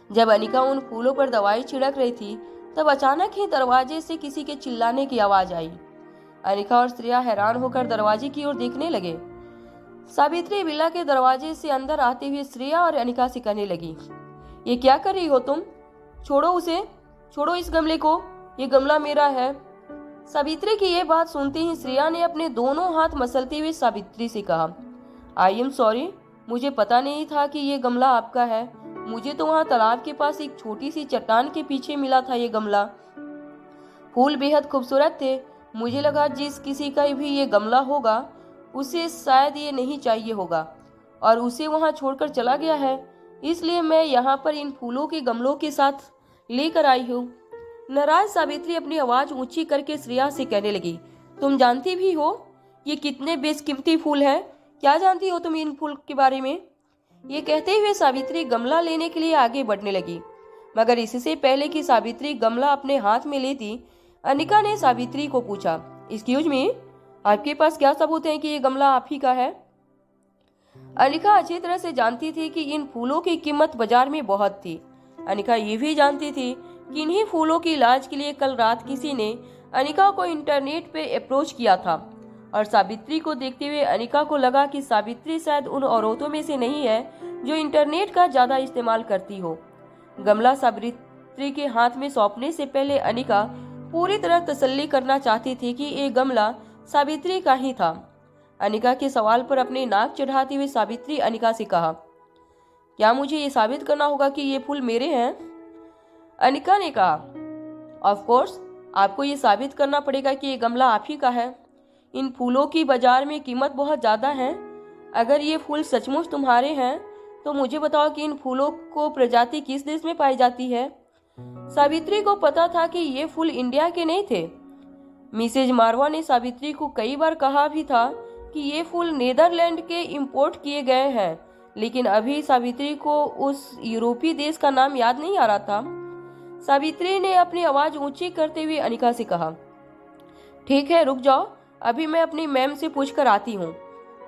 A: जब अनिका उन फूलों पर दवाई छिड़क रही थी तब अचानक ही दरवाजे से किसी के चिल्लाने की आवाज आई। अनिका और श्रेया हैरान होकर दरवाजे की ओर देखने लगे। सावित्री विला के दरवाजे से अंदर आते हुए श्रेया और अनिका से कहने लगी, ये क्या कर रही हो तुम? छोड़ो उसे, छोड़ो इस गमले को, ये गमला मेरा है। सावित्री की यह बात सुनते ही श्रेया ने अपने दोनों हाथ मसलते हुए सावित्री से कहा, आई एम सॉरी, मुझे पता नहीं था कि ये गमला आपका है। मुझे तो वहाँ तालाब के पास एक छोटी सी चट्टान के पीछे मिला था ये गमला। फूल बेहद खूबसूरत थे। मुझे लगा जिस किसी का भी ये गमला होगा उसे शायद ये नहीं चाहिए होगा और उसे वहाँ छोड़कर चला गया है, इसलिए मैं यहाँ पर इन फूलों के गमलों के साथ लेकर आई हूँ। नाराज सावित्री अपनी आवाज ऊंची करके श्रेया से कहने लगी, तुम जानती भी हो ये कितने बेशकीमती फूल हैं? क्या जानती हो तुम इन फूल के बारे में? ये कहते हुए सावित्री गमला लेने के लिए आगे बढ़ने लगी, मगर इससे पहले कि सावित्री गमला अपने हाथ में लेती, अनिका ने सावित्री को पूछा, एक्सक्यूज मी, आपके पास क्या सबूत है कि ये गमला आप ही का है? अनिका अच्छी तरह से जानती थी कि इन फूलों की कीमत बाजार में बहुत थी। अनिका ये भी जानती थी कि इन्हीं फूलों के इलाज के लिए कल रात किसी ने अनिका को इंटरनेट पे अप्रोच किया था और सावित्री को देखते हुए अनिका को लगा कि सावित्री शायद उन औरतों में से नहीं है जो इंटरनेट का ज्यादा इस्तेमाल करती हो। गमला सावित्री के हाथ में सौंपने से पहले अनिका पूरी तरह तसल्ली करना चाहती थी कि ये गमला सावित्री का ही था। अनिका के सवाल पर अपनी नाक चढ़ाती हुई सावित्री अनिका से कहा, क्या मुझे ये साबित करना होगा कि ये फूल मेरे हैं? अनिका ने कहा, ऑफ कोर्स, आपको ये साबित करना पड़ेगा कि ये गमला आप ही का है। इन फूलों की बाजार में कीमत बहुत ज्यादा है। अगर ये फूल सचमुच तुम्हारे हैं तो मुझे बताओ कि इन फूलों को प्रजाति किस देश में पाई जाती है? सावित्री को पता था कि ये फूल इंडिया के नहीं थे। मिसेज मारवा ने सावित्री को कई बार कहा भी था कि ये फूल नीदरलैंड के इंपोर्ट किए गए हैं, लेकिन अभी सावित्री को उस यूरोपीय देश का नाम याद नहीं आ रहा था। सावित्री ने अपनी आवाज ऊंची करते हुए अनिका से कहा, ठीक है, रुक जाओ, अभी मैं अपनी मैम से पूछकर आती हूँ,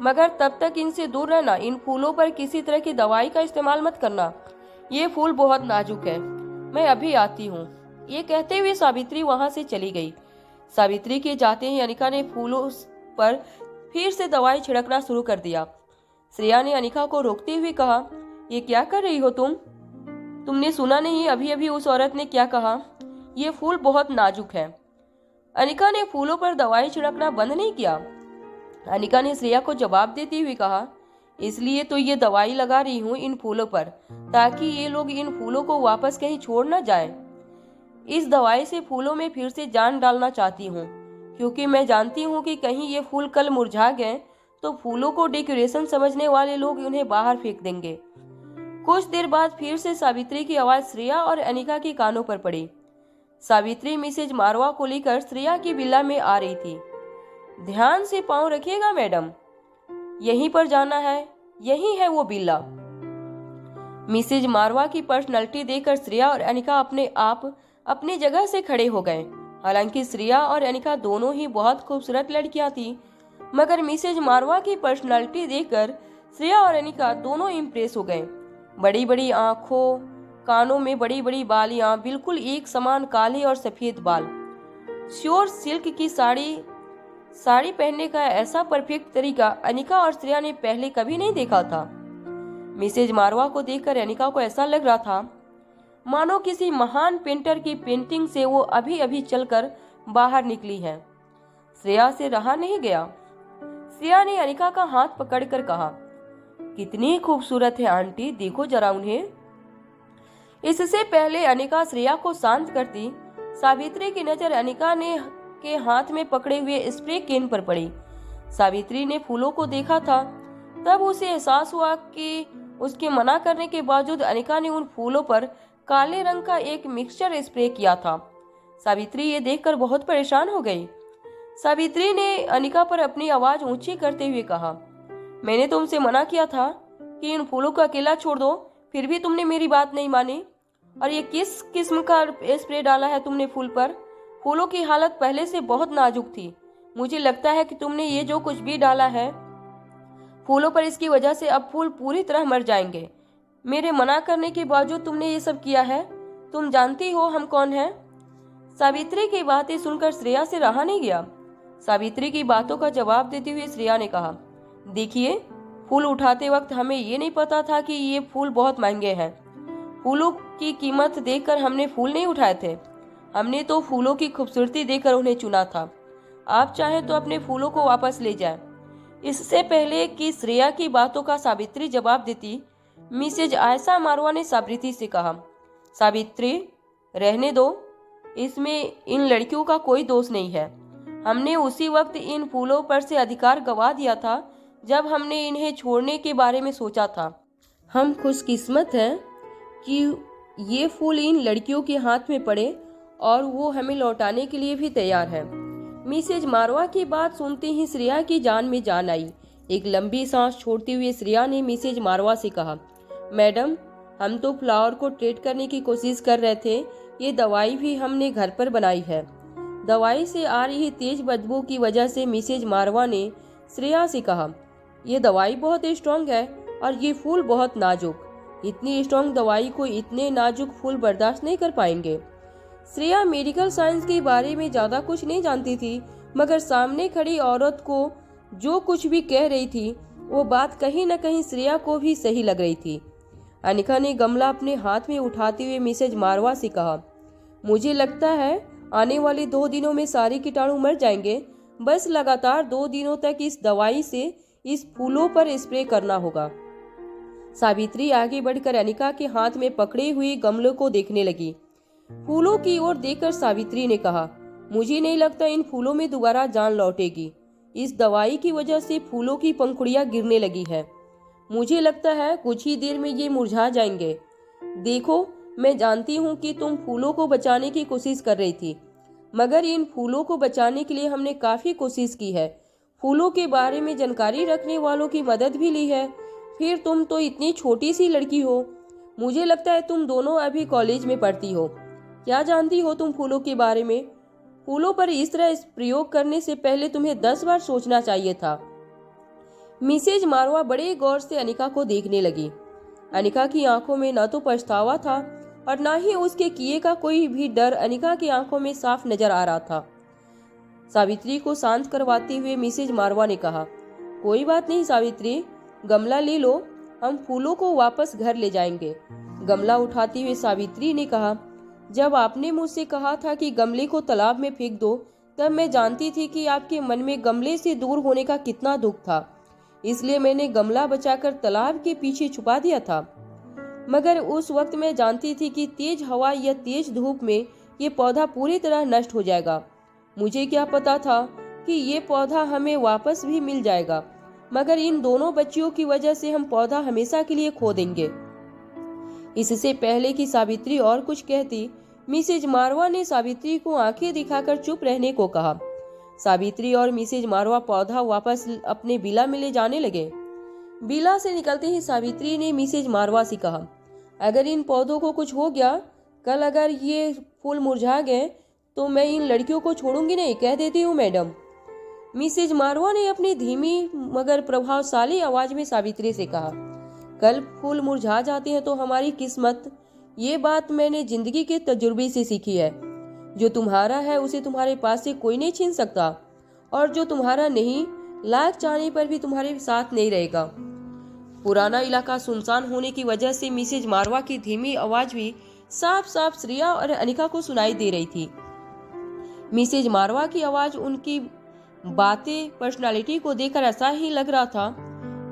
A: मगर तब तक इनसे दूर रहना। इन फूलों पर किसी तरह की दवाई का इस्तेमाल मत करना। ये फूल बहुत नाजुक है, मैं अभी आती हूँ। ये कहते हुए सावित्री वहां से चली गई। सावित्री के जाते ही अनिका ने फूलों पर फिर से दवाई छिड़कना शुरू कर दिया। श्रेया ने अनिका को रोकते हुए कहा, ये क्या कर रही हो तुम? तुमने सुना नहीं अभी अभी उस औरत ने क्या कहा? ये फूल बहुत नाजुक है। अनिका ने फूलों पर दवाई छिड़कना बंद नहीं किया। अनिका ने श्रेया को जवाब देती हुई कहा, इसलिए तो ये दवाई लगा रही हूँ इन फूलों पर, ताकि ये लोग इन फूलों को वापस कहीं छोड़ न जाएं। इस दवाई से फूलों में फिर से जान डालना चाहती हूँ, क्योंकि मैं जानती हूँ कि कहीं ये फूल कल मुरझा गए तो फूलों को डेकोरेशन समझने वाले लोग उन्हें बाहर फेंक देंगे। कुछ देर बाद फिर से सावित्री की आवाज श्रेया और अनिका के कानों पर पड़ी। सावित्री मिसेज मारवा को लेकर श्रेया की विला में आ रही थी। ध्यान से पांव रखिएगा मैडम, यहीं पर जाना है, यही है वो विला। मिसेज मारवा की पर्सनालिटी देखकर श्रेया और अनिका अपने आप अपनी जगह से खड़े हो गए। हालांकि श्रेया और अनिका दोनों ही बहुत खूबसूरत लड़कियां थी, मगर मिसेज मारवा की पर्सनालिटी देखकर श्रेया और अनिका दोनों इम्प्रेस हो गए। बड़ी बड़ी आंखों, कानों में बड़ी बड़ी बालियां, बिल्कुल एक समान काले और सफेद बाल, श्योर सिल्क की साड़ी पहनने का ऐसा परफेक्ट तरीका अनिका और श्रेया ने पहले कभी नहीं देखा था। मिसेज मारवा को देखकर अनिका को ऐसा लग रहा था मानो किसी महान पेंटर की पेंटिंग से वो अभी अभी चलकर बाहर निकली है। श्रेया से रहा नहीं गया। श्रेया ने अनिका का हाथ पकड़कर कहा, कितनी खूबसूरत है आंटी, देखो जरा उन्हें। इससे पहले अनिका श्रेया को शांत करती, सावित्री की नजर अनिका ने के हाथ में पकड़े हुए स्प्रे केन पर पड़ी। सावित्री ने फूलों को देखा था, तब उसे एहसास हुआ कि उसके मना करने के बावजूद अनिका ने उन फूलों पर काले रंग का एक मिक्सचर स्प्रे किया था। सावित्री ये देखकर बहुत परेशान हो गई। सावित्री ने अनिका पर अपनी आवाज ऊंची करते हुए कहा, मैंने तुमसे मना किया था कि इन फूलों को अकेला छोड़ दो, फिर भी तुमने मेरी बात नहीं मानी। और ये किस किस्म का स्प्रे डाला है तुमने फूल पर? फूलों की हालत पहले से बहुत नाजुक थी। मुझे लगता है कि तुमने ये जो कुछ भी डाला है फूलों पर, इसकी वजह से अब फूल पूरी तरह मर जाएंगे। मेरे मना करने के बावजूद तुमने ये सब किया है। तुम जानती हो हम कौन हैं? सावित्री की बातें सुनकर श्रेया से रहा नहीं गया। सावित्री की बातों का जवाब देते हुए श्रेया ने कहा, देखिए, फूल उठाते वक्त हमें ये नहीं पता था कि ये फूल बहुत महंगे हैं। फूलों की कीमत देखकर हमने फूल नहीं उठाए थे, हमने तो फूलों की खूबसूरती देखकर उन्हें चुना था। आप चाहें तो अपने फूलों को वापस ले जाएं। इससे पहले कि श्रेया की बातों का सावित्री जवाब देती, मिसेज आयशा मारवा ने सावित्री से कहा, सावित्री, रहने दो, इसमें इन लड़कियों का कोई दोष नहीं है। हमने उसी वक्त इन फूलों पर से अधिकार गंवा दिया था जब हमने इन्हें छोड़ने के बारे में सोचा था। हम खुशकिस्मत हैं कि ये फूल इन लड़कियों के हाथ में पड़े और वो हमें लौटाने के लिए भी तैयार है। मिसेज मारवा की बात सुनते ही श्रेया की जान में जान आई। एक लंबी सांस छोड़ते हुए श्रेया ने मिसेज मारवा से कहा, मैडम, हम तो फ्लावर को ट्रीट करने की कोशिश कर रहे थे। ये दवाई भी हमने घर पर बनाई है। दवाई से आ रही तेज बदबू की वजह से मिसेज मारवा ने श्रेया से कहा, ये दवाई बहुत स्ट्रांग है और ये फूल बहुत नाजुक। इतनी स्ट्रांग दवाई को इतने नाजुक फूल बर्दाश्त नहीं कर पाएंगे। श्रेया मेडिकल साइंस के बारे में ज्यादा कुछ नहीं जानती थी, मगर सामने खड़ी औरत को जो कुछ भी कह रही थी वो बात कहीं न कहीं श्रेया को भी सही लग रही थी। अनिका ने गमला अपने हाथ में उठाते हुए मिसेज मारवा से कहा, मुझे लगता है आने वाले 2 दिनों में सारे कीटाणु मर जाएंगे। बस लगातार 2 दिनों तक इस दवाई से इस फूलों पर स्प्रे करना होगा। सावित्री आगे बढ़कर अनिका के हाथ में पकड़े हुए गमलों को देखने लगी। फूलों की ओर देखकर सावित्री ने कहा, मुझे नहीं लगता इन फूलों में दोबारा जान लौटेगी। इस दवाई की वजह से फूलों की पंखुड़ियां गिरने लगी है। मुझे लगता है कुछ ही देर में ये मुरझा जाएंगे। देखो, मैं जानती हूँ कि तुम फूलों को बचाने की कोशिश कर रही थी, मगर इन फूलों को बचाने के लिए हमने काफी कोशिश की है। फूलों के बारे में जानकारी रखने वालों की मदद भी ली है। फिर तुम तो इतनी छोटी सी लड़की हो। मुझे लगता है तुम दोनों अभी कॉलेज में पढ़ती हो। क्या जानती हो तुम फूलों के बारे में? फूलों पर इस तरह प्रयोग करने से पहले तुम्हें 10 बार सोचना चाहिए था। मिसेज मारवा बड़े गौर से अनिका को देखने लगी। अनिका की आंखों में न तो पछतावा था और न ही उसके किए का कोई भी डर अनिका की आंखों में साफ नजर आ रहा था। सावित्री को शांत करवाते हुए मिसेज मारवा ने कहा, कोई बात नहीं सावित्री, गमला ले लो, हम फूलों को वापस घर ले जाएंगे। गमला उठाते हुए सावित्री ने कहा, जब आपने मुझसे कहा था कि गमले को तालाब में फेंक दो, तब मैं जानती थी कि आपके मन में गमले से दूर होने का कितना दुख था। इसलिए मैंने गमला बचाकर तालाब के पीछे छुपा दिया था। मगर उस वक्त मैं जानती थी कि तेज हवा या तेज धूप में ये पौधा पूरी तरह नष्ट हो जाएगा। मुझे क्या पता था कि ये पौधा हमें वापस भी मिल जाएगा, मगर इन दोनों बच्चियों की वजह से हम पौधा हमेशा के लिए खो देंगे। इससे पहले कि सावित्री और कुछ कहती, मिसेज मारवा ने सावित्री को आंखें दिखाकर चुप रहने को कहा। सावित्री और मिसेज मारवा पौधा वापस अपने बिला में ले जाने लगे। बिला से निकलते ही सावित्री ने मिसेज मारवा से कहा, अगर इन पौधों को कुछ हो गया, कल अगर ये फूल मुरझा गए तो मैं इन लड़कियों को छोड़ूंगी नहीं, कह देती हूँ मैडम। मिसेज मारवा ने अपनी धीमी मगर प्रभावशाली आवाज में सावित्री से कहा, कल फूल मुरझा जाते हैं तो हमारी किस्मत। ये बात मैंने जिंदगी के तजुर्बे से सीखी है। जो तुम्हारा है उसे तुम्हारे पास से कोई नहीं छीन सकता, और जो तुम्हारा नहीं, लाख चाहने पर भी तुम्हारे साथ नहीं रहेगा। पुराना इलाका सुनसान होने की वजह से मिसेज मारवा की धीमी आवाज भी साफ साफ श्रेया और अनिका को सुनाई दे रही थी। मिसेज मारवा की आवाज, उनकी बातें, पर्सनालिटी को देखकर ऐसा ही लग रहा था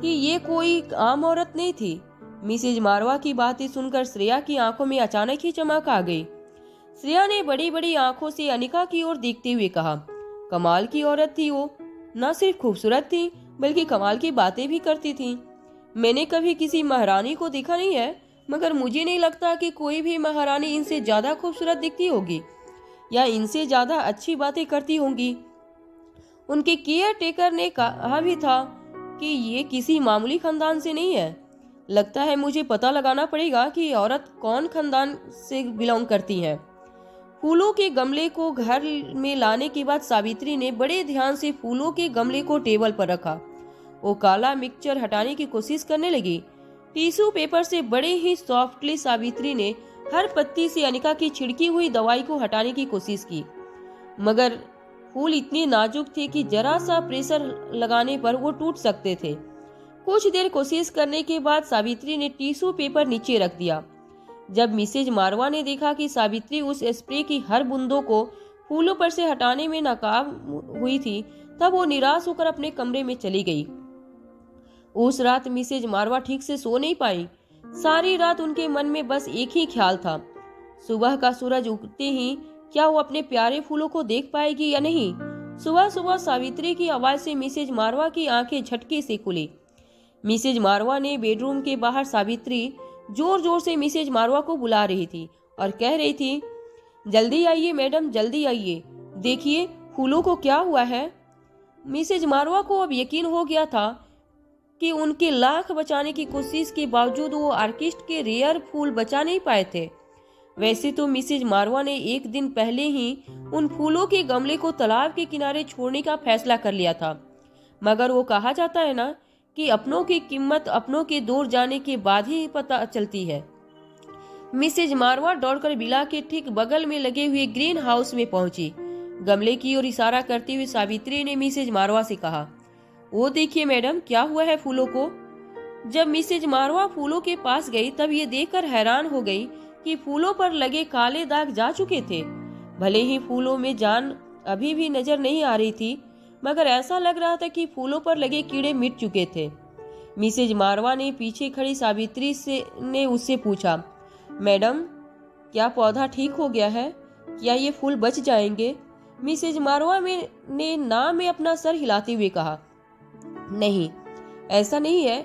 A: कि ये कोई आम औरत नहीं थी। मिसेज मारवा की बातें सुनकर श्रेया की आंखों में अचानक ही चमक आ गई। श्रेया ने बड़ी बड़ी आंखों से अनिका की ओर देखते हुए कहा, कमाल की औरत थी वो। न सिर्फ खूबसूरत थी बल्कि कमाल की बातें भी करती थी। मैंने कभी किसी महारानी को देखा नहीं है, मगर मुझे नहीं लगता कि कोई भी महारानी इनसे ज्यादा खूबसूरत दिखती होगी या इनसे ज्यादा अच्छी बातें करती होंगी। उनके केयर टेकर ने कहा भी था कि ये किसी मामूली खानदान से नहीं है। लगता है मुझे पता लगाना पड़ेगा कि ये औरत कौन खानदान से बिलोंग करती है। फूलों के गमले को घर में लाने के बाद सावित्री ने बड़े ध्यान से फूलों के गमले को टेबल पर रखा। वो काला मिक्सचर हटाने की कोशिश करने लगी। टिश्यू पेपर से बड़े ही सॉफ्टली सावित्री ने हर पत्ती से अनिका की छिड़की हुई दवाई को हटाने की कोशिश की, मगर फूल इतने नाजुक थे कि जरा सा प्रेशर लगाने पर वो टूट सकते थे। कुछ देर कोशिश करने के बाद सावित्री ने टिश्यू पेपर नीचे रख दिया। जब मिसेज मारवा ने देखा कि सावित्री उस स्प्रे की हर बूंदों को फूलों पर से हटाने में नाकाम हुई थी, तब वो निराश होकर अपने कमरे में चली गई। उस रात मिसेज मारवा ठीक से सो नहीं पाई। सारी रात उनके मन में बस एक ही ख्याल था, सुबह का सूरज उगते ही क्या वो अपने प्यारे फूलों को देख पाएगी या नहीं। सुबह सुबह सावित्री की आवाज से मिसेज मारवा की आंखें झटके से खुली। मिसेज मारवा ने बेडरूम के बाहर सावित्री जोर जोर से मिसेज मारवा को बुला रही थी और कह रही थी, जल्दी आइए मैडम, जल्दी आइए, देखिए फूलों को क्या हुआ है। मिसेज मारवा को अब यकीन हो गया था कि उनके लाख बचाने की कोशिश के बावजूद वो आर्किस्ट के रेयर फूल बचा नहीं पाए थे। वैसे तो मिसेज मारवा ने एक दिन पहले ही उन फूलों के गमले को तालाब के किनारे छोड़ने का फैसला कर लिया था, मगर वो कहा जाता है ना कि अपनों की कीमत अपनों के दूर जाने के बाद ही पता चलती है। मिसेज मारवा दौड़कर बिला के ठीक बगल में लगे हुए ग्रीन हाउस में पहुंची। गमले की ओर इशारा करते हुए सावित्री ने मिसेज मारवा से कहा, वो देखिए मैडम, क्या हुआ है फूलों को। जब मिसेज मारवा फूलों के पास गई तब ये देखकर हैरान हो गई कि फूलों पर लगे काले दाग जा चुके थे। भले ही फूलों में जान अभी भी नजर नहीं आ रही थी, मगर ऐसा लग रहा था कि फूलों पर लगे कीड़े मिट चुके थे। मिसेज मारवा ने पीछे खड़ी सावित्री ने उससे पूछा, मैडम क्या पौधा ठीक हो गया है? क्या ये फूल बच जाएंगे? मिसेज मारवा ने ना में अपना सर हिलाते हुए कहा, नहीं, ऐसा नहीं है,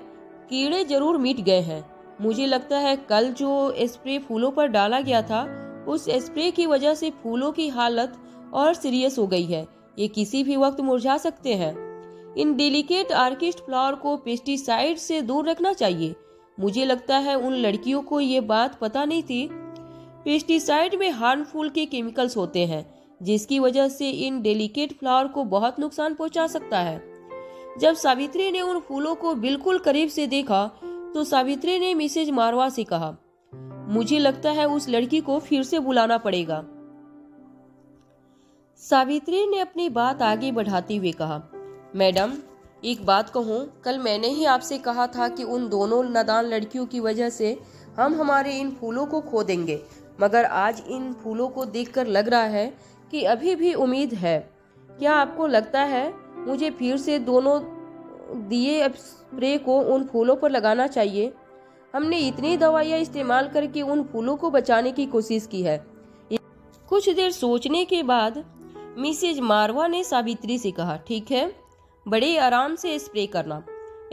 A: कीड़े जरूर मिट गए हैं। मुझे लगता है कल जो स्प्रे फूलों पर डाला गया था, उस स्प्रे की वजह से फूलों की हालत और सीरियस हो गई है। ये किसी भी वक्त मुरझा सकते हैं। इन डेलिकेट आर्किस्ट फ्लावर को पेस्टिसाइड से दूर रखना चाहिए। मुझे लगता है उन लड़कियों को ये बात पता नहीं थी। पेस्टिसाइड में हार्मफुल के केमिकल्स होते हैं, जिसकी वजह से इन डेलिकेट फ्लावर को बहुत नुकसान पहुंचा सकता है। जब सावित्री ने उन फूलों को बिल्कुल करीब से देखा तो सावित्री ने मिसेज मारवा से कहा, मुझे लगता है उस लड़की को फिर से बुलाना पड़ेगा। सावित्री ने अपनी बात आगे बढ़ाते हुए कहा, मैडम एक बात कहूँ, कल मैंने ही आपसे कहा था कि उन दोनों नादान लड़कियों की वजह से हम हमारे इन फूलों को खो देंगे, मगर आज इन फूलों को देखकर लग रहा है कि अभी भी उम्मीद है। क्या आपको लगता है मुझे फिर से दोनों दिए स्प्रे को उन फूलों पर लगाना चाहिए? हमने इतनी दवाइयाँ इस्तेमाल करके उन फूलों को बचाने की कोशिश की है। कुछ देर सोचने के बाद मिसेज मारवा ने सावित्री से कहा, ठीक है, बड़े आराम से स्प्रे करना।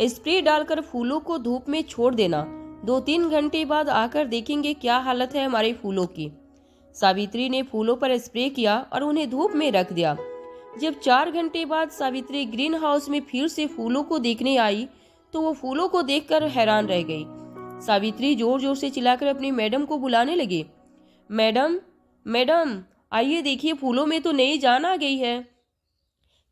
A: स्प्रे डालकर फूलों को धूप में छोड़ देना। 2-3 घंटे बाद आकर देखेंगे क्या हालत है हमारे फूलों की। सावित्री ने फूलों पर स्प्रे किया और उन्हें धूप में रख दिया। जब 4 घंटे बाद सावित्री ग्रीन हाउस में फिर से फूलों को देखने आई तो वो फूलों को देखकर हैरान रह गई। सावित्री जोर जोर से चिल्लाकर अपनी मैडम को बुलाने लगी, मैडम मैडम आइए देखिए, फूलों में तो नई जान आ गई है।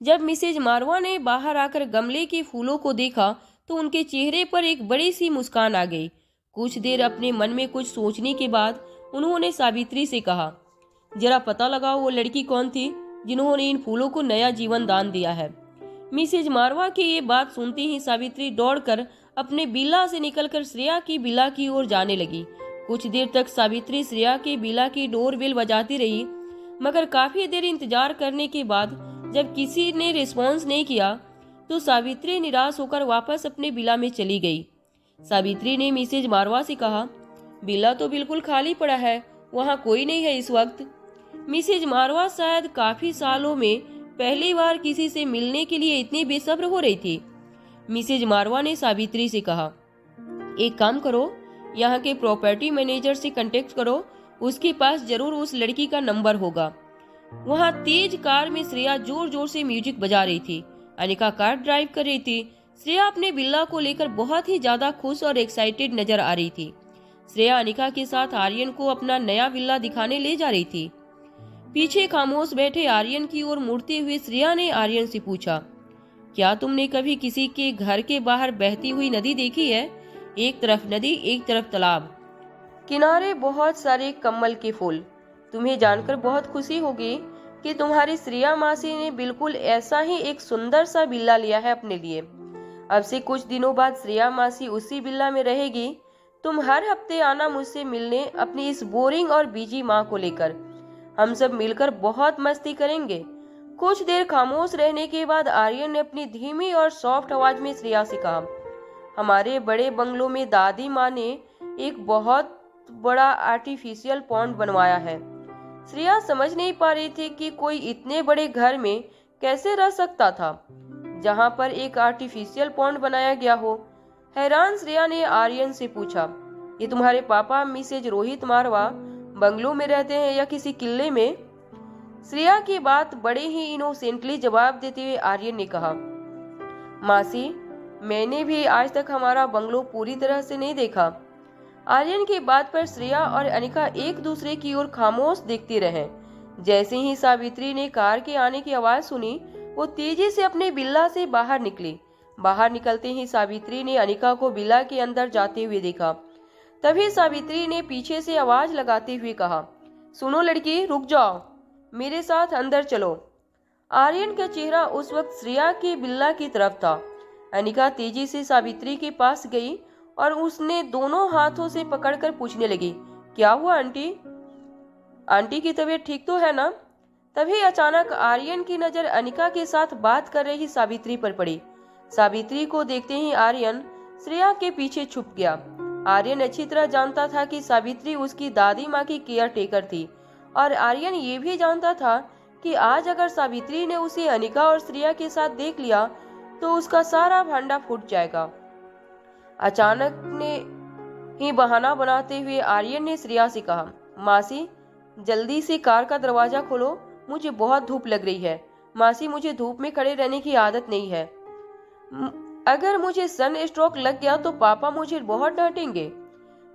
A: जब मिसेज मारवा ने बाहर आकर गमले के फूलों को देखा तो उनके चेहरे पर एक बड़ी सी मुस्कान आ गई। कुछ देर अपने मन में कुछ सोचने के बाद उन्होंने सावित्री से कहा, जरा पता लगाओ वो लड़की कौन थी जिन्होंने इन फूलों को नया जीवन दान दिया है। मिसेज मारवा की ये बात सुनते ही सावित्री दौड़कर अपने बिला से निकलकर श्रेया की बिला की ओर जाने लगी। कुछ देर तक सावित्री श्रेया की बिला की डोरबेल बजाती रही, मगर काफी देर इंतजार करने के बाद जब किसी ने रिस्पॉन्स नहीं किया तो सावित्री निराश होकर वापस अपने बिला में चली गई। सावित्री ने मिसेज मारवा से कहा, बिला तो बिल्कुल खाली पड़ा है, वहाँ कोई नहीं है इस वक्त। मिसेज मारवा शायद काफी सालों में पहली बार किसी से मिलने के लिए इतनी बेसब्र हो रही थी। मिसेज मारवा ने सावित्री से कहा, एक काम करो, यहाँ के प्रॉपर्टी मैनेजर से कांटेक्ट करो, उसके पास जरूर उस लड़की का नंबर होगा। वहाँ तेज कार में श्रेया जोर जोर से म्यूजिक बजा रही थी। अनिका कार ड्राइव कर रही थी। श्रेया अपने बिल्ला को लेकर बहुत ही ज्यादा खुश और एक्साइटेड नजर आ रही थी। श्रेया अनिका के साथ आर्यन को अपना नया बिल्ला दिखाने ले जा रही थी। पीछे खामोश बैठे आर्यन की ओर मुड़ते हुए श्रेया ने आर्यन से पूछा, क्या तुमने कभी किसी के घर के बाहर बहती हुई नदी देखी है? एक तरफ नदी, एक तरफ तालाब, किनारे बहुत सारे कमल के फूल। तुम्हें जानकर बहुत खुशी होगी कि तुम्हारी श्रेया मासी ने बिल्कुल ऐसा ही एक सुंदर सा बिल्ला लिया है अपने लिए। अब से कुछ दिनों बाद श्रेया मासी उसी बिल्ला में रहेगी। तुम हर हफ्ते आना मुझसे मिलने अपनी इस बोरिंग और बिजी माँ को लेकर। हम सब मिलकर बहुत मस्ती करेंगे। कुछ देर खामोश रहने के बाद आर्यन ने अपनी धीमी और सॉफ्ट आवाज में श्रेया से कहा, हमारे बड़े बंगलों में दादी माँ ने एक बहुत बड़ा आर्टिफिशियल पॉन्ड बनवाया है। श्रेया समझ नहीं पा रही थी कि कोई इतने बड़े घर में कैसे रह सकता था जहां पर एक आर्टिफिशियल पॉन्ड बनाया गया हो। हैरान श्रेया ने आर्यन से पूछा, ये तुम्हारे पापा मिसेज रोहित मारवा बंगलों में रहते हैं या किसी किले में? श्रेया की बात बड़े ही इनोसेंटली जवाब देते हुए आर्यन ने कहा, मासी, मैंने भी आज तक हमारा बंगलो पूरी तरह से नहीं देखा। आर्यन की बात पर श्रेया और अनिका एक दूसरे की ओर खामोश देखते रहे। जैसे ही सावित्री ने कार के आने की आवाज सुनी, वो तेजी से अपने बिल्ला से बाहर निकली। बाहर निकलते ही सावित्री ने अनिका को बिल्ला के अंदर जाते हुए देखा। तभी सावित्री ने पीछे से आवाज लगाते हुए कहा, सुनो लड़की, रुक जाओ, मेरे साथ अंदर चलो। आर्यन का चेहरा उस वक्त श्रेया के बिल्ला की तरफ था। अनिका तेजी से सावित्री के पास गई और उसने दोनों हाथों से पकड़कर पूछने लगी, क्या हुआ आंटी? आंटी की तबीयत ठीक तो है ना? तभी अचानक आर्यन की नजर अनिका के साथ बात कर रही सावित्री पर पड़ी। सावित्री को देखते ही आर्यन श्रेया के पीछे छुप गया। आर्यन अच्छी तरह जानता था कि सावित्री उसकी दादी माँ की केयर टेकर थी और आर्यन ये भी जानता था कि आज अगर सावित्री ने उसे अनिका और श्रेया के साथ देख लिया तो उसका सारा भांडा फूट जाएगा। अचानक ने ही बहाना बनाते हुए आर्यन ने श्रेया से कहा, मासी, जल्दी से कार का दरवाजा खोलो, मुझे बहुत धूप लग रही है। मासी, मुझे धूप में खड़े रहने की आदत नहीं है। अगर मुझे सन स्ट्रोक लग गया तो पापा मुझे बहुत डांटेंगे।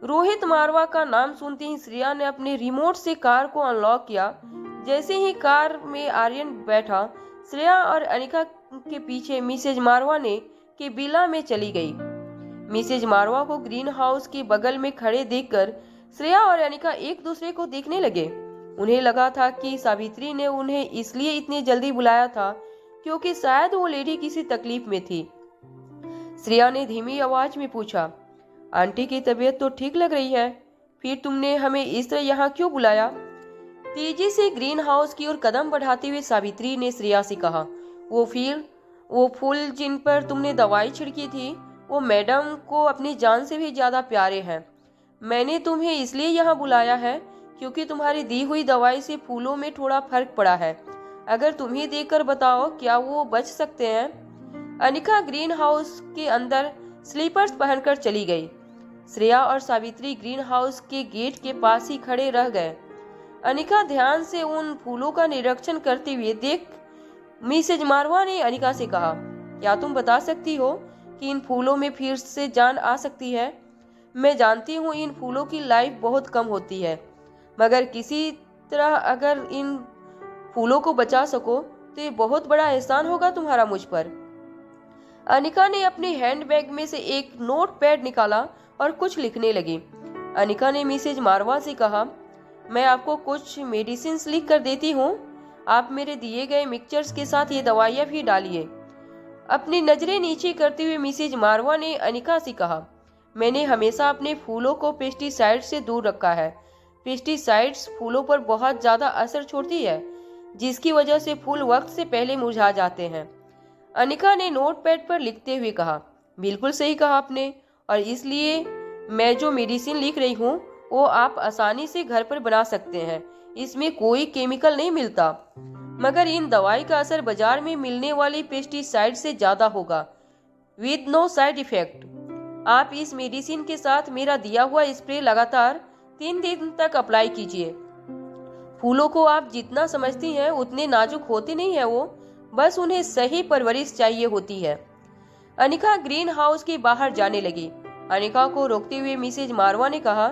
A: रोहित मारवा का नाम सुनते ही श्रेया ने अपने रिमोट से कार को अनलॉक किया। जैसे ही कार में आर्यन बैठा, श्रेया और अनिका के पीछे मिसेज मारवा ने के बिल्ला में चली गई। मिसेज मारवा को ग्रीन हाउस के बगल में खड़े देखकर श्रेया और अनिका एक दूसरे को देखने लगे। उन्हें लगा था कि सावित्री ने उन्हें इसलिए इतनी जल्दी बुलाया था क्योंकि शायद वो लेडी किसी तकलीफ में थी। श्रेया ने धीमी आवाज में पूछा, आंटी की तबीयत तो ठीक लग रही है, फिर तुमने हमें इस तरह यहाँ क्यों बुलाया? तेजी से ग्रीन हाउस की ओर कदम बढ़ाते हुए सावित्री ने श्रेया से कहा, वो फूल जिन पर तुमने दवाई छिड़की थी वो मैडम को अपनी जान से भी ज्यादा प्यारे हैं। मैंने तुम्हें इसलिए यहाँ बुलाया है क्योंकि तुम्हारी दी हुई दवाई से फूलों में थोड़ा फर्क पड़ा है। अगर तुम्हें देखकर बताओ, क्या वो बच सकते हैं? अनिका ग्रीन हाउस के अंदर स्लीपर्स पहनकर चली गई। श्रेया और सावित्री ग्रीन हाउस के गेट के पास ही खड़े रह गए। अनिका ध्यान से उन फूलों का निरीक्षण करते हुए देख मिसेज मारवा ने अनिका से कहा, क्या तुम बता सकती हो कि इन फूलों में फिर से जान आ सकती है? मैं जानती हूँ इन फूलों की लाइफ बहुत कम होती है, मगर किसी तरह अगर इन फूलों को बचा सको तो ये बहुत बड़ा एहसान होगा तुम्हारा मुझ पर। अनिका ने अपने हैंडबैग में से एक नोट पैड निकाला और कुछ लिखने लगी। अनिका ने मिसेज मारवा से कहा, मैं आपको कुछ मेडिसिन लिख कर देती हूँ, आप मेरे दिए गए मिक्सचर्स के साथ ये दवाइयाँ भी डालिए। अपनी नजरें नीचे करते हुए मिसेज मारवा ने अनिका से कहा, मैंने हमेशा अपने फूलों को पेस्टिसाइड से दूर रखा है। पेस्टिसाइड्स फूलों पर बहुत ज्यादा असर छोड़ती है, जिसकी वजह से फूल वक्त से पहले मुरझा जाते हैं। अनिका ने नोटपैड पर लिखते हुए कहा, बिल्कुल सही कहा आपने, और इसलिए मैं जो मेडिसिन लिख रही हूँ वो आप आसानी से घर पर बना सकते हैं। इसमें कोई केमिकल नहीं मिलता, मगर इन दवाई का असर बाजार में मिलने वाली पेस्टिसाइड से ज्यादा होगा, विद नो साइड इफेक्ट। आप इस मेडिसिन के साथ मेरा दिया हुआ स्प्रे लगातार 3 दिन तक अप्लाई कीजिए। फूलों को आप जितना समझती हैं उतने नाजुक होते नहीं है वो, बस उन्हें सही परवरिश चाहिए होती है। अनिका ग्रीन हाउस के बाहर जाने लगी। अनिका को रोकते हुए मिसेज मारवा ने कहा,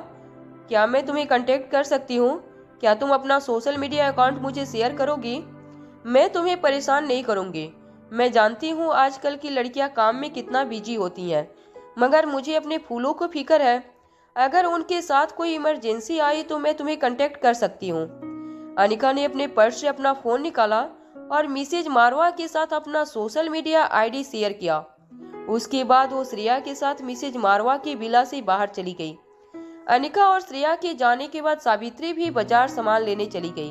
A: क्या मैं तुम्हें कांटेक्ट कर सकती हूँ? क्या तुम अपना सोशल मीडिया अकाउंट मुझे शेयर करोगी? मैं तुम्हें परेशान नहीं करूंगी। मैं जानती हूँ आजकल की लड़कियां काम में कितना बिजी होती हैं, मगर मुझे अपने फूलों को फिक्र है। अगर उनके साथ कोई इमरजेंसी आई तो मैं तुम्हें कांटेक्ट कर सकती हूँ। अनिका ने अपने पर्स से अपना फोन निकाला और मिसेज मारवा के साथ अपना सोशल मीडिया आईडी शेयर किया। उसके बाद वो श्रेया के साथ मिसेज मारवा की विला से बाहर चली गई। अनिका और श्रेया के जाने के बाद सावित्री भी बाजार सामान लेने चली गई।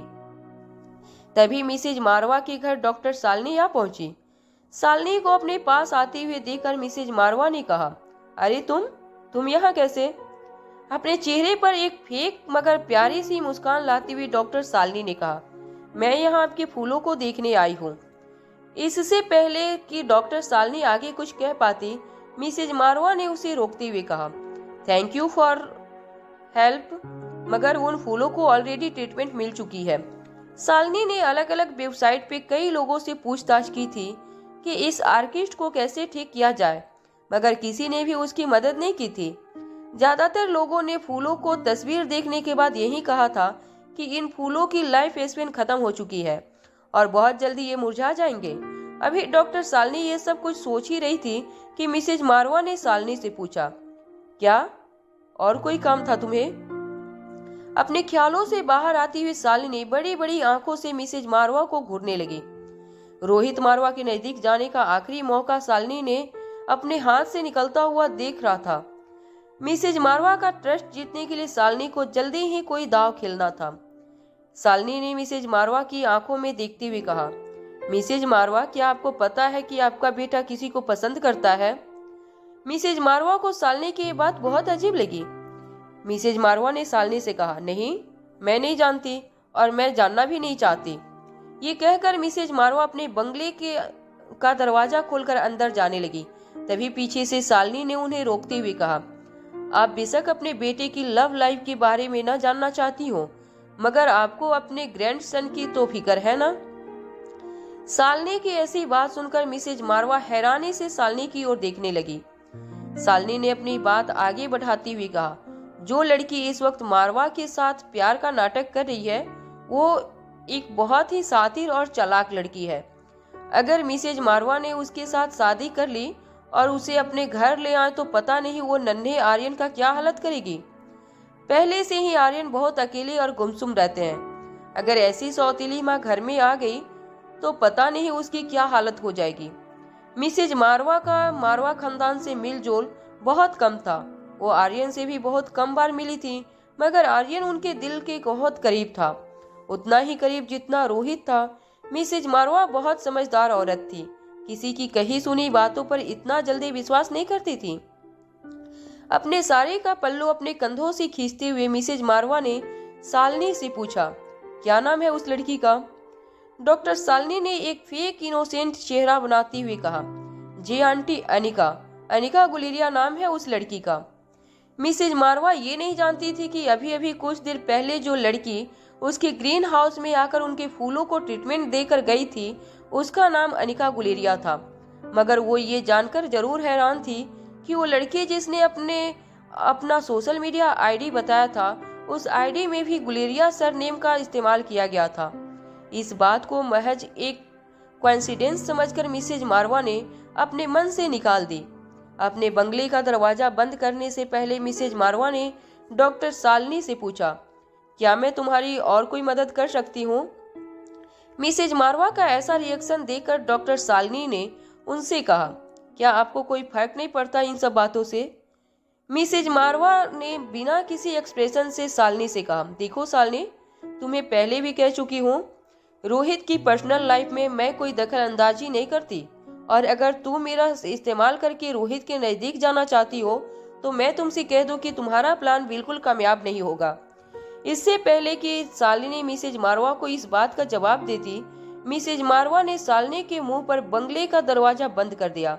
A: तभी मिसेज मारवा के घर डॉक्टर शालिनी आ पहुंची। शालिनी को अपने पास आते हुए देखकर मिसेज मारवा ने कहा, अरे तुम यहाँ कैसे? अपने चेहरे पर एक फेक मगर प्यारी सी मुस्कान लाती हुई डॉक्टर शालिनी ने कहा, मैं यहाँ आपके फूलों को देखने आई हूँ। इससे पहले कि डॉक्टर शालिनी आगे कुछ कह पाती, मिसेज मारवा ने उसे रोकते हुए कहा, थैंक यू फॉर हेल्प, मगर उन फूलों को ऑलरेडी ट्रीटमेंट मिल चुकी है। शालिनी ने अलग अलग वेबसाइट पे कई लोगों से पूछताछ की थी कि इस आर्किस्ट को कैसे ठीक किया जाए, मगर किसी ने भी उसकी मदद नहीं की थी। ज्यादातर लोगों ने फूलों को तस्वीर देखने के बाद यही कहा था कि इन फूलों की लाइफ स्पेन खत्म हो चुकी है और बहुत जल्दी ये मुरझा जाएंगे। अभी डॉक्टर शालिनी ये सब कुछ सोच ही रही थी कि मिसेज मारवा ने शालिनी से पूछा, क्या और कोई काम था तुम्हें? अपने ख्यालों से बाहर आती हुई शालिनी बड़ी बड़ी आंखों से मिसेज मारवा को घूरने लगी। रोहित मारवा के नजदीक जाने का आखिरी मौका शालिनी ने अपने हाथ से निकलता हुआ देख रहा था। मिसेज मारवा का ट्रस्ट जीतने के लिए शालिनी को जल्दी ही कोई दाव खेलना था। शालिनी ने मिसेज मारवा की आंखों में देखते हुए कहा, मिसेज मारवा, क्या आपको पता है कि आपका बेटा किसी को पसंद करता है? मिसेज मारवा को शालिनी की बात बहुत अजीब लगी। मिसेज मारवा ने शालिनी से कहा, नहीं, मैं नहीं जानती और मैं जानना भी नहीं चाहती। ये कहकर मिसेज मारवा अपने बंगले का दरवाजा खोलकर अंदर जाने लगी। तभी पीछे से शालिनी ने उन्हें रोकते हुए कहा, आप बेशक अपने बेटे की लव लाइफ के बारे में न जानना चाहती हो, मगर आपको अपने ग्रैंडसन की तो फिक्र है ना? शालिनी की ऐसी बात सुनकर मिसेज मारवा हैरानी से शालिनी की ओर देखने लगी। शालिनी ने अपनी बात आगे बढ़ाती हुई कहा, जो लड़की इस वक्त मारवा के साथ प्यार का नाटक कर रही है वो एक बहुत ही शातिर और चालाक लड़की है। अगर मिसेज मारवा ने उसके साथ शादी कर ली और उसे अपने घर ले आए तो पता नहीं वो नन्हे आर्यन का क्या हालत करेगी। पहले से ही आर्यन बहुत अकेले और गुमसुम रहते हैं। अगर ऐसी सौतीली माँ घर में आ गई तो पता नहीं उसकी क्या हालत हो जाएगी। मिसेज मारवा का मारवा खानदान से मिलजोल बहुत कम था। वो आर्यन से भी बहुत कम बार मिली थी, मगर आर्यन उनके दिल के बहुत करीब था, उतना ही करीब जितना रोहित था। मिसेज मारवा बहुत समझदार औरत थी, किसी की कही सुनी बातों पर इतना जल्दी विश्वास नहीं करती थी। अपने सारे का पल्लू अपने कंधों से खींचते हुए मिसेज मारवा ने शालिनी से पूछा, क्या नाम है उस लड़की का? डॉक्टर शालिनी ने एक फेक इनोसेंट चेहरा बनाती हुए कहा, जी आंटी, अनिका। अनिका गुलेरिया नाम है उस लड़की का। मिसेज मारवा ये नहीं जानती थी कि अभी अभी कुछ देर पहले जो लड़की उसके ग्रीन हाउस में आकर उनके फूलों को ट्रीटमेंट देकर गई थी उसका नाम अनिका गुलेरिया था। मगर वो ये जानकर जरूर हैरान थी कि वो लड़की जिसने अपना सोशल मीडिया आईडी बताया था उस आईडी में भी गुलेरिया सरनेम का इस्तेमाल किया गया था। इस बात को महज एक कोइंसिडेंस समझकर मिसेज मारवा ने अपने मन से निकाल दी। अपने बंगले का दरवाजा बंद करने से पहले मिसेज मारवा ने डॉक्टर शालिनी से पूछा, क्या मैं तुम्हारी और कोई मदद कर सकती हूँ? मिसेज मारवा का ऐसा रिएक्शन देखकर डॉक्टर शालिनी ने उनसे कहा, क्या आपको कोई फर्क नहीं पड़ता इन सब बातों से? मिसेज मारवा ने बिना किसी एक्सप्रेशन से शालिनी से कहा, देखो शालिनी, तुम्हें पहले भी कह चुकी हूँ, रोहित की पर्सनल लाइफ में मैं कोई दखल अंदाजी नहीं करती, और अगर तुम मेरा इस्तेमाल करके रोहित के नजदीक जाना चाहती हो तो मैं तुमसे कह दूं कि तुम्हारा प्लान बिल्कुल कामयाब नहीं होगा। इससे पहले कि शालिनी मिसेज मारवा को इस बात का जवाब देती, मिसेज मारवा ने शालिनी के मुंह पर बंगले का दरवाजा बंद कर दिया।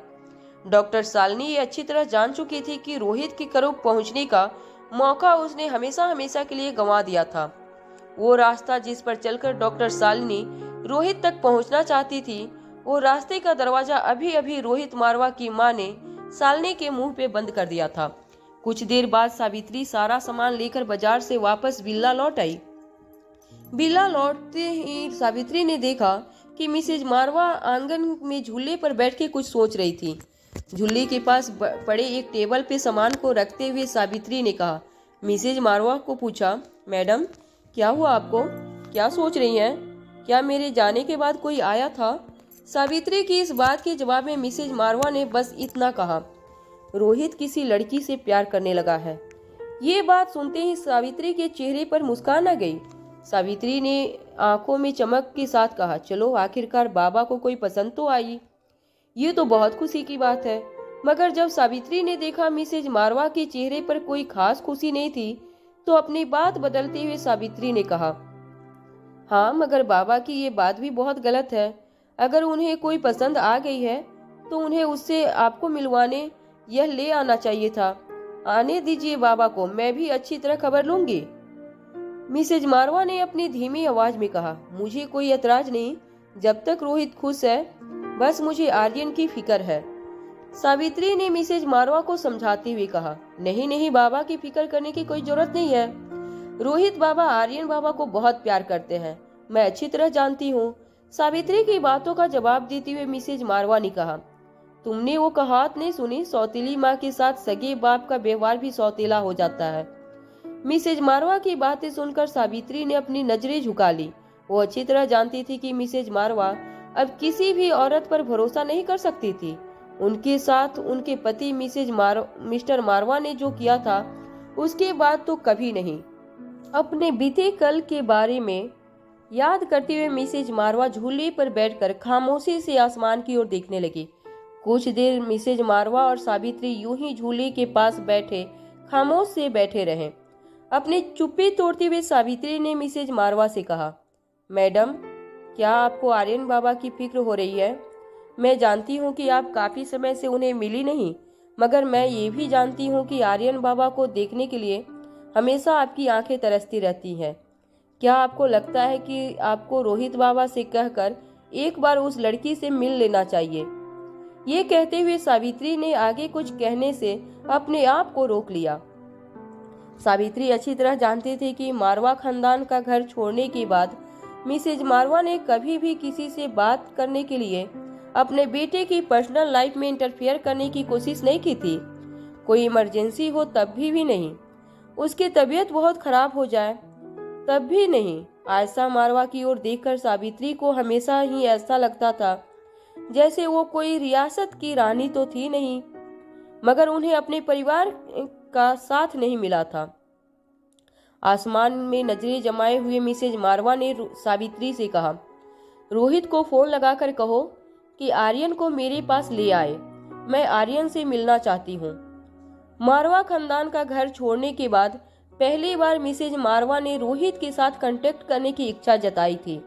A: डॉक्टर शालिनी ये अच्छी तरह जान चुकी थी कि रोहित के करीब पहुंचने का मौका उसने हमेशा हमेशा के लिए गंवा दिया था। वो रास्ता जिस पर चलकर डॉक्टर शालिनी रोहित तक पहुंचना चाहती थी, वो रास्ते का दरवाजा अभी अभी रोहित मारवा की मां ने शालिनी के मुंह पे बंद कर दिया था। कुछ देर बाद सावित्री सारा सामान लेकर बाजार से वापस विला लौट आई। विला लौटते ही सावित्री ने देखा कि मिसेज मारवा आंगन में झूले पर बैठ के कुछ सोच रही थी। झूले के पास पड़े एक टेबल पे सामान को रखते हुए सावित्री ने कहा, मिसेज मारवा को पूछा, मैडम क्या हुआ आपको, क्या सोच रही हैं? क्या मेरे जाने के बाद कोई आया था? सावित्री की इस बात के जवाब में मिसेज मारवा ने बस इतना कहा, रोहित किसी लड़की से प्यार करने लगा है। ये बात सुनते ही सावित्री के चेहरे पर मुस्कान आ गई। सावित्री ने आंखों में चमक के साथ कहा, चलो आखिरकार बाबा को कोई पसंद तो आई, ये तो बहुत खुशी की बात है। मगर जब सावित्री ने देखा मिसेज मारवा के चेहरे पर कोई खास खुशी नहीं थी, तो अपनी बात बदलते हुए सावित्री ने कहा, हाँ मगर बाबा की ये बात भी बहुत गलत है। अगर उन्हें कोई पसंद आ गई है तो उन्हें उससे आपको मिलवाने यह ले आना चाहिए था। आने दीजिए बाबा को, मैं भी अच्छी तरह खबर लूंगी। मिसेज मारवा ने अपनी धीमी आवाज में कहा, मुझे कोई एतराज नहीं, जब तक रोहित खुश है, बस मुझे आर्यन की फिक्र है। सावित्री ने मिसेज मारवा को समझाते हुए कहा, नहीं नहीं बाबा की फिक्र करने की कोई जरूरत नहीं है। रोहित बाबा आर्यन बाबा को बहुत प्यार करते हैं, मैं अच्छी तरह जानती हूँ। सावित्री की बातों का जवाब देते हुए मिसेज मारवा ने कहा, तुमने वो कहावत नहीं सुनी, सौतेली माँ के साथ सगे बाप का व्यवहार भी सौतेला हो जाता है। मिसेज मारवा की बातें सुनकर सावित्री ने अपनी नजरें झुका ली। वो अच्छी तरह जानती थी कि मिसेज मारवा अब किसी भी औरत पर भरोसा नहीं कर सकती थी। उनके साथ उनके पति मिस्टर मारवा ने जो किया था, उसके बाद तो कभी नहीं। अपने बीते कल के बारे में याद करते हुए मिसेज मारवा झूले पर बैठकर खामोशी से आसमान की ओर देखने लगी। कुछ देर मिसेज मारवा और सावित्री यूं ही झूले के पास बैठे खामोश से बैठे रहे। अपने चुप्पी तोड़ते हुए सावित्री ने मिसेज मारवा से कहा, मैडम क्या आपको आर्यन बाबा की फिक्र हो रही है? मैं जानती हूँ कि आप काफी समय से उन्हें मिली नहीं, मगर मैं ये भी जानती हूँ कि आर्यन बाबा को देखने के लिए हमेशा आपकी आंखें तरसती रहती हैं। क्या आपको लगता है कि आपको रोहित बाबा से कहकर एक बार उस लड़की से मिल लेना चाहिए? ये कहते हुए सावित्री ने आगे कुछ कहने से अपने आप को रोक लिया। सावित्री अच्छी तरह जानती थी कि मारवा खानदान का घर छोड़ने के बाद मिसेज मारवा ने कभी भी किसी से बात करने के लिए अपने बेटे की पर्सनल लाइफ में इंटरफेयर करने की कोशिश नहीं की थी। कोई इमरजेंसी हो तब भी नहीं, उसकी तबीयत बहुत खराब हो जाए तब भी नहीं। आयशा मारवा की ओर देखकर सावित्री को हमेशा ही ऐसा लगता था जैसे वो कोई रियासत की रानी तो थी नहीं, मगर उन्हें अपने परिवार का साथ नहीं मिला था। आसमान में नजरें जमाए हुए मिसेज मारवा ने सावित्री से कहा, रोहित को फोन लगाकर कहो कि आर्यन को मेरे पास ले आए, मैं आर्यन से मिलना चाहती हूँ। मारवा खानदान का घर छोड़ने के बाद पहली बार मिसेज मारवा ने रोहित के साथ कांटेक्ट करने की इच्छा जताई थी।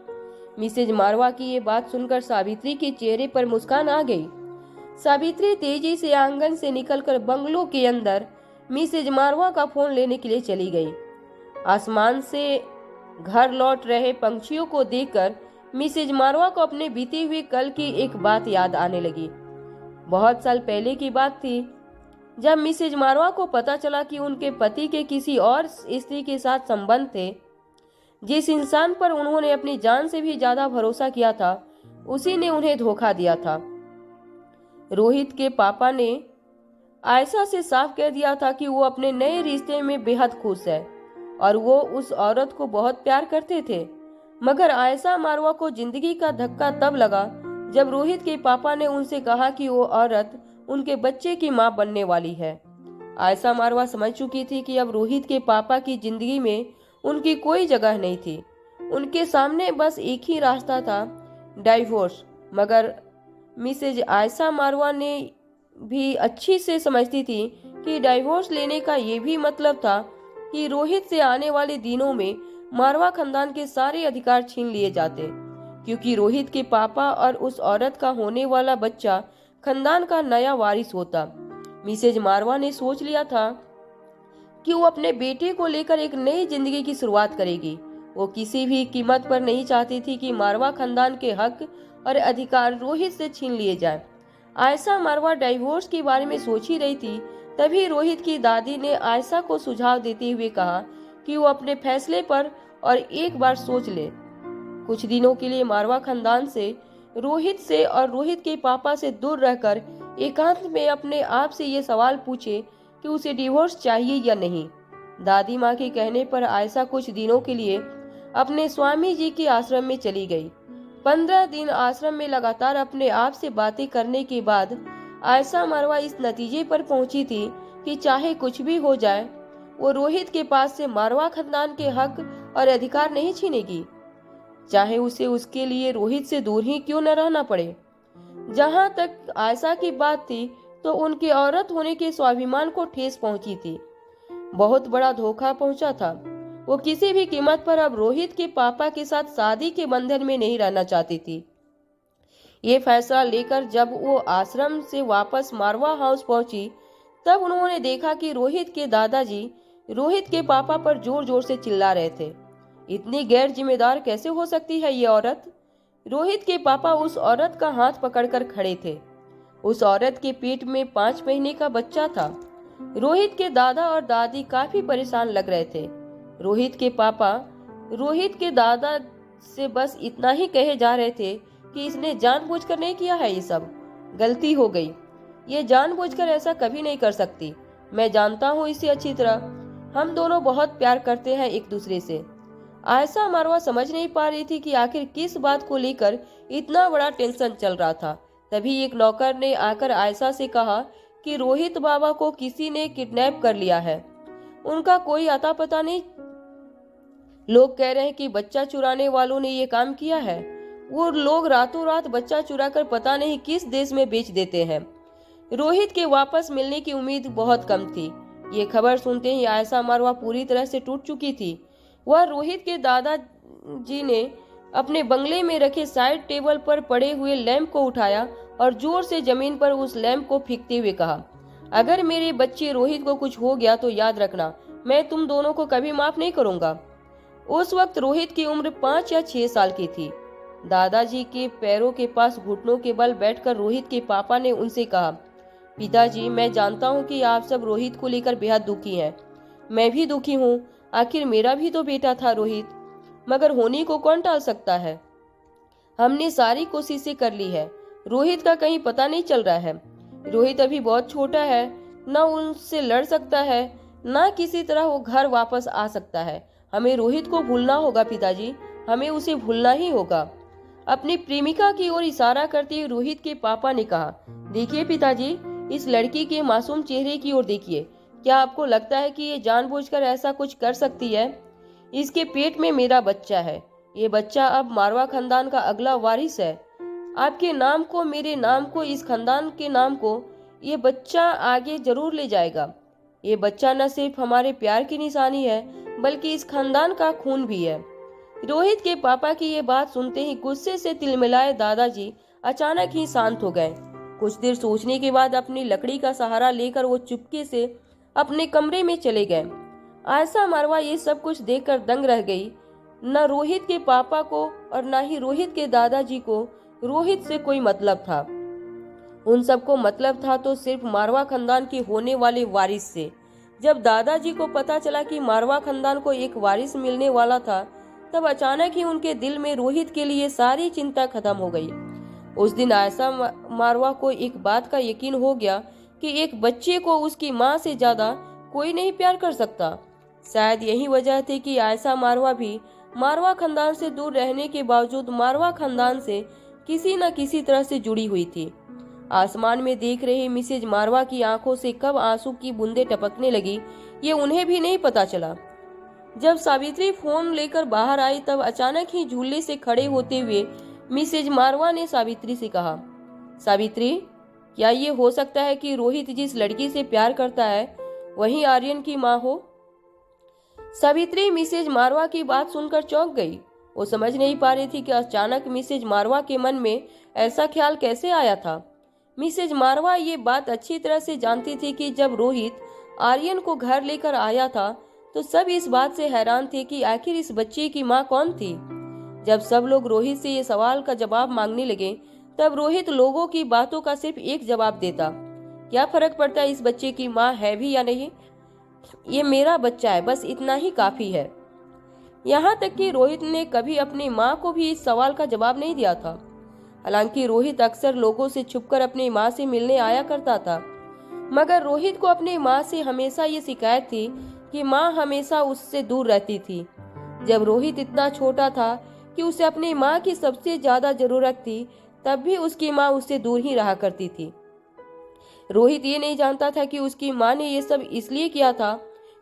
A: मिसेज मारवा की ये बात सुनकर सावित्री के चेहरे पर मुस्कान आ गई। सावित्री तेजी से आंगन से निकलकर बंगलो के अंदर मिसेज मारवा का फोन लेने के लिए चली गई। आसमान से घर लौट रहे पंछियों को देखकर मिसेज मारवा को अपने बीते हुए कल की एक बात याद आने लगी। बहुत साल पहले की बात थी, जब मिसेज मारवा को पता चला कि उनके पति के किसी और स्त्री के साथ संबंध थे। जिस इंसान पर उन्होंने अपनी जान से भी ज्यादा भरोसा किया था, उसी ने उन्हें धोखा दिया था। रोहित के पापा ने आयशा से साफ कह दिया था कि वो अपने नए रिश्ते में बेहद खुश है और वो उस औरत को बहुत प्यार करते थे। मगर आयशा मारवा को जिंदगी का धक्का तब लगा जब रोहित के पापा ने उनसे कहा कि वो औरत उनके बच्चे की मां बनने वाली है। आयशा मारवा समझ चुकी थी कि अब रोहित के पापा की जिंदगी में उनकी कोई जगह नहीं थी। उनके सामने बस एक ही रास्ता था, डाइवोर्स। मगर मिसेज आयशा मारवा ने भी अच्छी से समझती थी कि डाइवोर्स लेने का ये भी मतलब था कि रोहित से आने वाले दिनों में मारवा खानदान के सारे अधिकार छीन लिए जाते, क्योंकि रोहित के पापा और उस औरत का होने वाला बच्चा खानदान का नया वारिस होता। मिसेज मारवा ने सोच लिया था कि वो अपने बेटे को लेकर एक नई जिंदगी की शुरुआत करेगी वो किसी भी कीमत पर नहीं चाहती थी कि मारवा खानदान के हक और अधिकार रोहित से छीन लिए जाए। आयशा मारवा डाइवोर्स के बारे में सोच ही रही थी, तभी रोहित की दादी ने आयशा को सुझाव देते हुए कहा कि वो अपने फैसले पर और एक बार सोच ले। कुछ दिनों के लिए मारवा खानदान से, रोहित से और रोहित के पापा से दूर रहकर एकांत में अपने आप से ये सवाल पूछे कि उसे डिवोर्स चाहिए या नहीं। दादी माँ के कहने पर आयशा कुछ दिनों के लिए अपने स्वामी जी के आश्रम में चली गई। 15 दिन आश्रम में लगातार अपने आप से बातें करने के बाद आयशा मारवा इस नतीजे पर पहुंची थी कि चाहे कुछ भी हो जाए, वो रोहित के पास से मारवा खानदान के हक और अधिकार नहीं छीनेगी, चाहे उसे उसके लिए रोहित से दूर ही क्यों न रहना पड़े। जहां तक आयशा की बात थी, तो उनके औरत होने के स्वाभिमान को ठेस पहुंची थी। बहुत बड़ा धोखा पहुंचा था। वो किसी भी कीमत पर अब रोहित के पापा के साथ शादी के बंधन में नहीं रहना चाहती थी। ये फैसला लेकर जब वो आश्रम से वापस मारवा हाउस पहुंची, तब उन्होंने देखा कि रोहित के दादाजी रोहित के पापा पर जोर जोर से चिल्ला रहे थे। इतनी गैर जिम्मेदार कैसे हो सकती है ये औरत? रोहित के पापा उस औरत का हाथ पकड़कर खड़े थे। उस औरत के पेट में 5 महीने का बच्चा था। रोहित के दादा और दादी काफी परेशान लग रहे थे। रोहित के पापा रोहित के दादा से बस इतना ही कहे जा रहे थे कि इसने जानबूझकर नहीं किया है, ये सब गलती हो गई। ये जानबूझकर ऐसा कभी नहीं कर सकती। मैं जानता हूँ इसे अच्छी तरह। हम दोनों बहुत प्यार करते हैं एक दूसरे से। आयशा मारवा समझ नहीं पा रही थी कि आखिर किस बात को लेकर इतना बड़ा टेंशन चल रहा था। तभी एक नौकर ने आकर आयशा से कहा कि रोहित बाबा को किसी ने किडनैप कर लिया है। उनका कोई अता पता नहीं। लोग कह रहे हैं कि बच्चा चुराने वालों ने ये काम किया है। वो लोग रातों रात बच्चा चुराकर पता नहीं किस देश में बेच देते हैं। रोहित के वापस मिलने की उम्मीद बहुत कम थी। ये खबर सुनते ही आयशा मारवा पूरी तरह से टूट चुकी थी। वह रोहित के दादाजी ने अपने बंगले में रखे साइड टेबल पर पड़े हुए लैंप को उठाया और जोर से जमीन पर उस लैंप को फेंकते हुए कहा, अगर मेरे बच्चे रोहित को कुछ हो गया तो याद रखना, मैं तुम दोनों को कभी माफ नहीं करूंगा। उस वक्त रोहित की उम्र 5 या 6 साल की थी। दादाजी के पैरों के पास घुटनों के बल बैठकर रोहित के पापा ने उनसे कहा, पिताजी, मैं जानता हूँ कि आप सब रोहित को लेकर बेहद दुखी हैं। मैं भी दुखी हूँ। आखिर मेरा भी तो बेटा था रोहित, मगर होने को कौन टाल सकता है। हमने सारी कोशिशें कर ली है। रोहित का कहीं पता नहीं चल रहा है। रोहित अभी बहुत छोटा है, ना उनसे लड़ सकता है, ना किसी तरह वो घर वापस आ सकता है। हमें रोहित को भूलना होगा पिताजी, हमें उसे भूलना ही होगा। अपनी प्रेमिका की ओर इशारा करते हुए रोहित के पापा ने कहा, देखिए पिताजी, इस लड़की के मासूम चेहरे की ओर देखिए। क्या आपको लगता है कि ये जानबूझकर ऐसा कुछ कर सकती है? इसके पेट में मेरा बच्चा है। ये बच्चा अब मारवा खानदान का अगला वारिस है। आपके नाम को, मेरे नाम को, इस खानदान के नाम को ये बच्चा आगे जरूर ले जाएगा। ये बच्चा न सिर्फ हमारे प्यार की निशानी है, बल्कि इस खानदान का खून भी है। रोहित के पापा की ये बात सुनते ही गुस्से से तिलमिलाए दादाजी अचानक ही शांत हो गए। कुछ देर सोचने के बाद अपनी लकड़ी का सहारा लेकर वो चुपके से अपने कमरे में चले गए। आयशा मारवा ये सब कुछ देखकर दंग रह गई। न रोहित के पापा को और न ही रोहित के दादाजी को रोहित से कोई मतलब था। उन सबको मतलब था तो सिर्फ मारवा खानदान के होने वाले वारिस से। जब दादाजी को पता चला कि मारवा खानदान को एक वारिस मिलने वाला था, तब अचानक ही उनके दिल में रोहित के लिए सारी चिंता खत्म हो गई। उस दिन आयशा मारवा को एक बात का यकीन हो गया कि एक बच्चे को उसकी माँ से ज्यादा कोई नहीं प्यार कर सकता। शायद यही वजह थी कि आयशा मारवा भी मारवा खानदान से दूर रहने के बावजूद मारवा खानदान से किसी न किसी तरह से जुड़ी हुई थी। आसमान में देख रही मिसेज मारवा की आंखों से कब आंसू की बूंदें टपकने लगी, ये उन्हें भी नहीं पता चला। जब सावित्री फोन लेकर बाहर आई, तब अचानक ही झूले से खड़े होते हुए मिसेज मारवा ने सावित्री से कहा, सावित्री, क्या ये हो सकता है कि रोहित जिस लड़की से प्यार करता है वही आर्यन की माँ हो? सावित्री मिसेज मारवा की बात सुनकर चौंक गई। वो समझ नहीं पा रही थी कि अचानक मिसेज मारवा के मन में ऐसा ख्याल कैसे आया था। मिसेज मारवा ये बात अच्छी तरह से जानती थी कि जब रोहित आर्यन को घर लेकर आया था, तो सब इस बात से हैरान थे कि आखिर इस बच्चे की माँ कौन थी। जब सब लोग रोहित से ये सवाल का जवाब मांगने लगे, तब रोहित लोगों की बातों का सिर्फ एक जवाब देता, क्या फर्क पड़ता है इस बच्चे की माँ है भी या नहीं, ये मेरा बच्चा है, बस इतना ही काफी है। यहाँ तक कि रोहित ने कभी अपनी माँ को भी इस सवाल का जवाब नहीं दिया था। हालांकि रोहित अक्सर लोगों से छुपकर अपनी माँ से मिलने आया करता था, मगर रोहित को अपनी माँ से हमेशा ये शिकायत थी कि माँ हमेशा उससे दूर रहती थी। जब रोहित इतना छोटा था कि उसे अपनी माँ की सबसे ज्यादा जरूरत थी, तब भी उसकी माँ उससे दूर ही रहा करती थी। रोहित ये नहीं जानता था कि उसकी माँ ने ये सब इसलिए किया था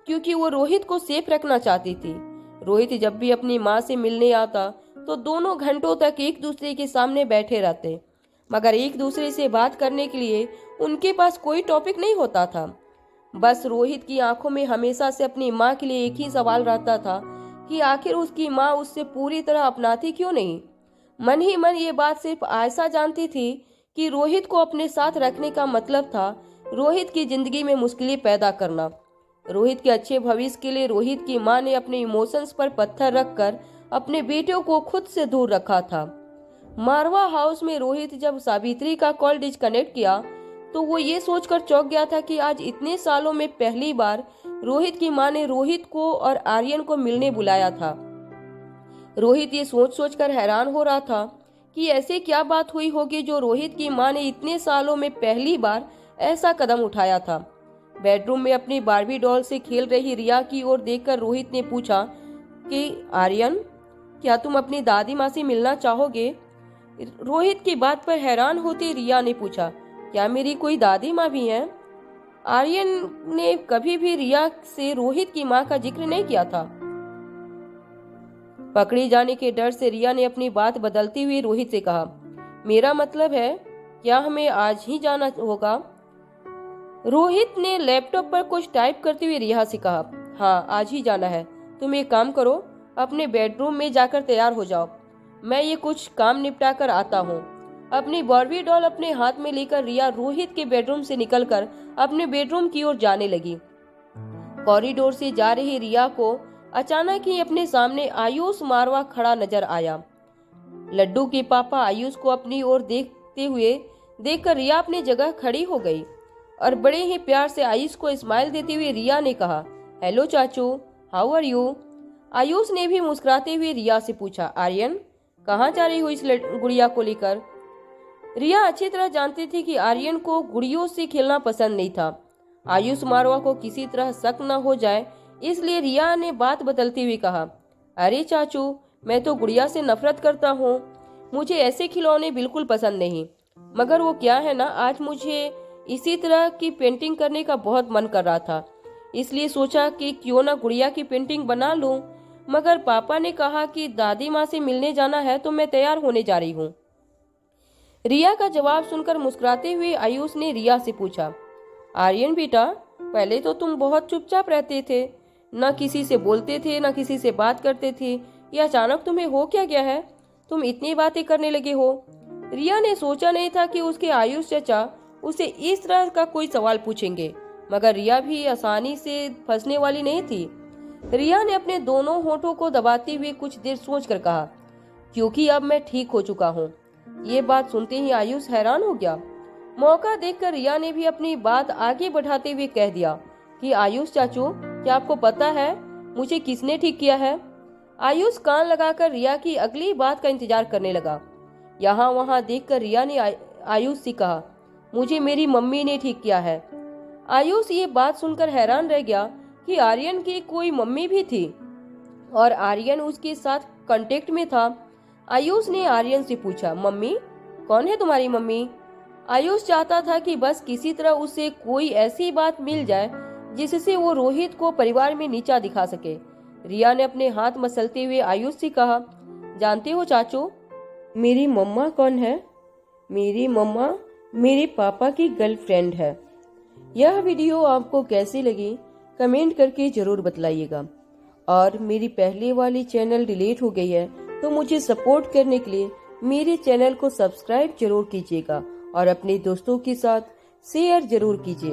A: क्योंकि वो रोहित को सेफ रखना चाहती थी। रोहित जब भी अपनी माँ से मिलने आता तो दोनों घंटों तक एक दूसरे के सामने बैठे रहते, मगर एक दूसरे से बात करने के लिए उनके पास कोई टॉपिक नहीं होता था। बस रोहित की आंखों में हमेशा से अपनी माँ के लिए एक ही सवाल रहता था कि आखिर उसकी माँ उससे पूरी तरह अपनाती क्यों नहीं। मन ही मन ये बात सिर्फ आयशा जानती थी कि रोहित को अपने साथ रखने का मतलब था रोहित की जिंदगी में मुश्किलें पैदा करना। रोहित के अच्छे भविष्य के लिए रोहित की माँ ने अपने इमोशंस पर पत्थर रखकर अपने बेटों को खुद से दूर रखा था। मारवा हाउस में रोहित जब सावित्री का कॉल डिस्कनेक्ट किया तो वो ये सोचकर चौंक गया था कि आज इतने सालों में पहली बार रोहित की माँ ने रोहित को और आर्यन को मिलने बुलाया था। रोहित ये सोच सोचकर हैरान हो रहा था कि ऐसे क्या बात हुई होगी जो रोहित की माँ ने इतने सालों में पहली बार ऐसा कदम उठाया था। बेडरूम में अपनी बारबी डॉल से खेल रही रिया की ओर देखकर रोहित ने पूछा कि आर्यन, क्या तुम अपनी दादी माँ से मिलना चाहोगे? रोहित की बात पर हैरान होते रिया ने पूछा, क्या मेरी कोई दादी माँ भी है? आर्यन ने कभी भी रिया से रोहित की माँ का जिक्र नहीं किया था। पकड़ी जाने के डर से रिया ने अपनी बात बदलती हुई रोहित से कहा, मेरा मतलब है, क्या हमें आज ही जाना होगा? रोहित ने लैपटॉप पर कुछ टाइप करते हुए रिया से कहा, हाँ आज ही जाना है। तुम एक काम करो, अपने बेडरूम में जाकर तैयार हो जाओ, मैं ये कुछ काम निपटा कर आता हूँ। अपनी बारबी डॉल अपने हाथ में लेकर रिया रोहित के बेडरूम से निकलकर अपने बेडरूम की ओर जाने लगी। कॉरिडोर से जा रही रिया को अचानक ही अपने सामने आयुष मारवा खड़ा नजर आया। लड्डू के पापा आयुष को अपनी ओर देखते हुए देखकर रिया अपनी जगह खड़ी हो गई और बड़े ही प्यार से आयुष को स्माइल देते हुए रिया ने कहा, हेलो चाचू, हाउ आर यू? आयुष ने भी मुस्कुराते हुए रिया से पूछा, आर्यन कहाँ जा रही हो इस गुड़िया को लेकर? रिया अच्छी तरह जानती थी कि आर्यन को गुड़ियों से खेलना पसंद नहीं था। आयुष मारवा को किसी तरह शक न हो जाए इसलिए रिया ने बात बदलती हुई कहा, अरे चाचू, मैं तो गुड़िया से नफरत करता हूँ, मुझे ऐसे खिलौने बिल्कुल पसंद नहीं। मगर वो क्या है ना, आज मुझे इसी तरह की पेंटिंग करने का बहुत मन कर रहा था, इसलिए सोचा कि क्यों ना गुड़िया की पेंटिंग बना लूं। मगर पापा ने कहा कि दादी माँ से मिलने जाना है तो मैं तैयार होने जा रही हूँ। रिया का जवाब सुनकर मुस्कुराते हुए आयुष ने रिया से पूछा, आर्यन बेटा, पहले तो तुम बहुत चुपचाप रहते थे, न किसी से बोलते थे न किसी से बात करते थे, ये अचानक तुम्हें हो क्या गया है, तुम इतनी बातें करने लगे हो? रिया ने सोचा नहीं था कि उसके आयुष चाचा उसे इस तरह का कोई सवाल पूछेंगे, मगर रिया भी आसानी से फंसने वाली नहीं थी। रिया ने अपने दोनों होठों को दबाते हुए कुछ देर सोचकर कहा, क्योंकि अब मैं ठीक हो चुका हूँ। ये बात सुनते ही आयुष हैरान हो गया। मौका देखकर रिया ने भी अपनी बात आगे बढ़ाते हुए कह दिया कि आयुष चाचू, क्या आपको पता है मुझे किसने ठीक किया है? आयुष कान लगाकर रिया की अगली बात का इंतजार करने लगा। यहाँ वहाँ देखकर रिया ने आयुष से कहा, मुझे मेरी मम्मी ने ठीक किया है। आयुष ये बात सुनकर हैरान रह गया कि आर्यन की कोई मम्मी भी थी और आर्यन उसके साथ कांटेक्ट में था। आयुष ने आर्यन से पूछा, मम्मी कौन है तुम्हारी मम्मी? आयुष चाहता था कि बस किसी तरह उसे कोई ऐसी बात मिल जाए जिससे वो रोहित को परिवार में नीचा दिखा सके। रिया ने अपने हाथ मसलते हुए आयुष से कहा, जानते हो चाचू, मेरी मम्मा कौन है? मेरी मम्मा मेरे पापा की गर्लफ्रेंड है। यह वीडियो आपको कैसी लगी कमेंट करके जरूर बतलाइएगा। और मेरी पहले वाली चैनल डिलीट हो गई है तो मुझे सपोर्ट करने के लिए मेरे चैनल को सब्सक्राइब जरूर कीजिएगा और अपने दोस्तों के साथ शेयर जरूर कीजिए।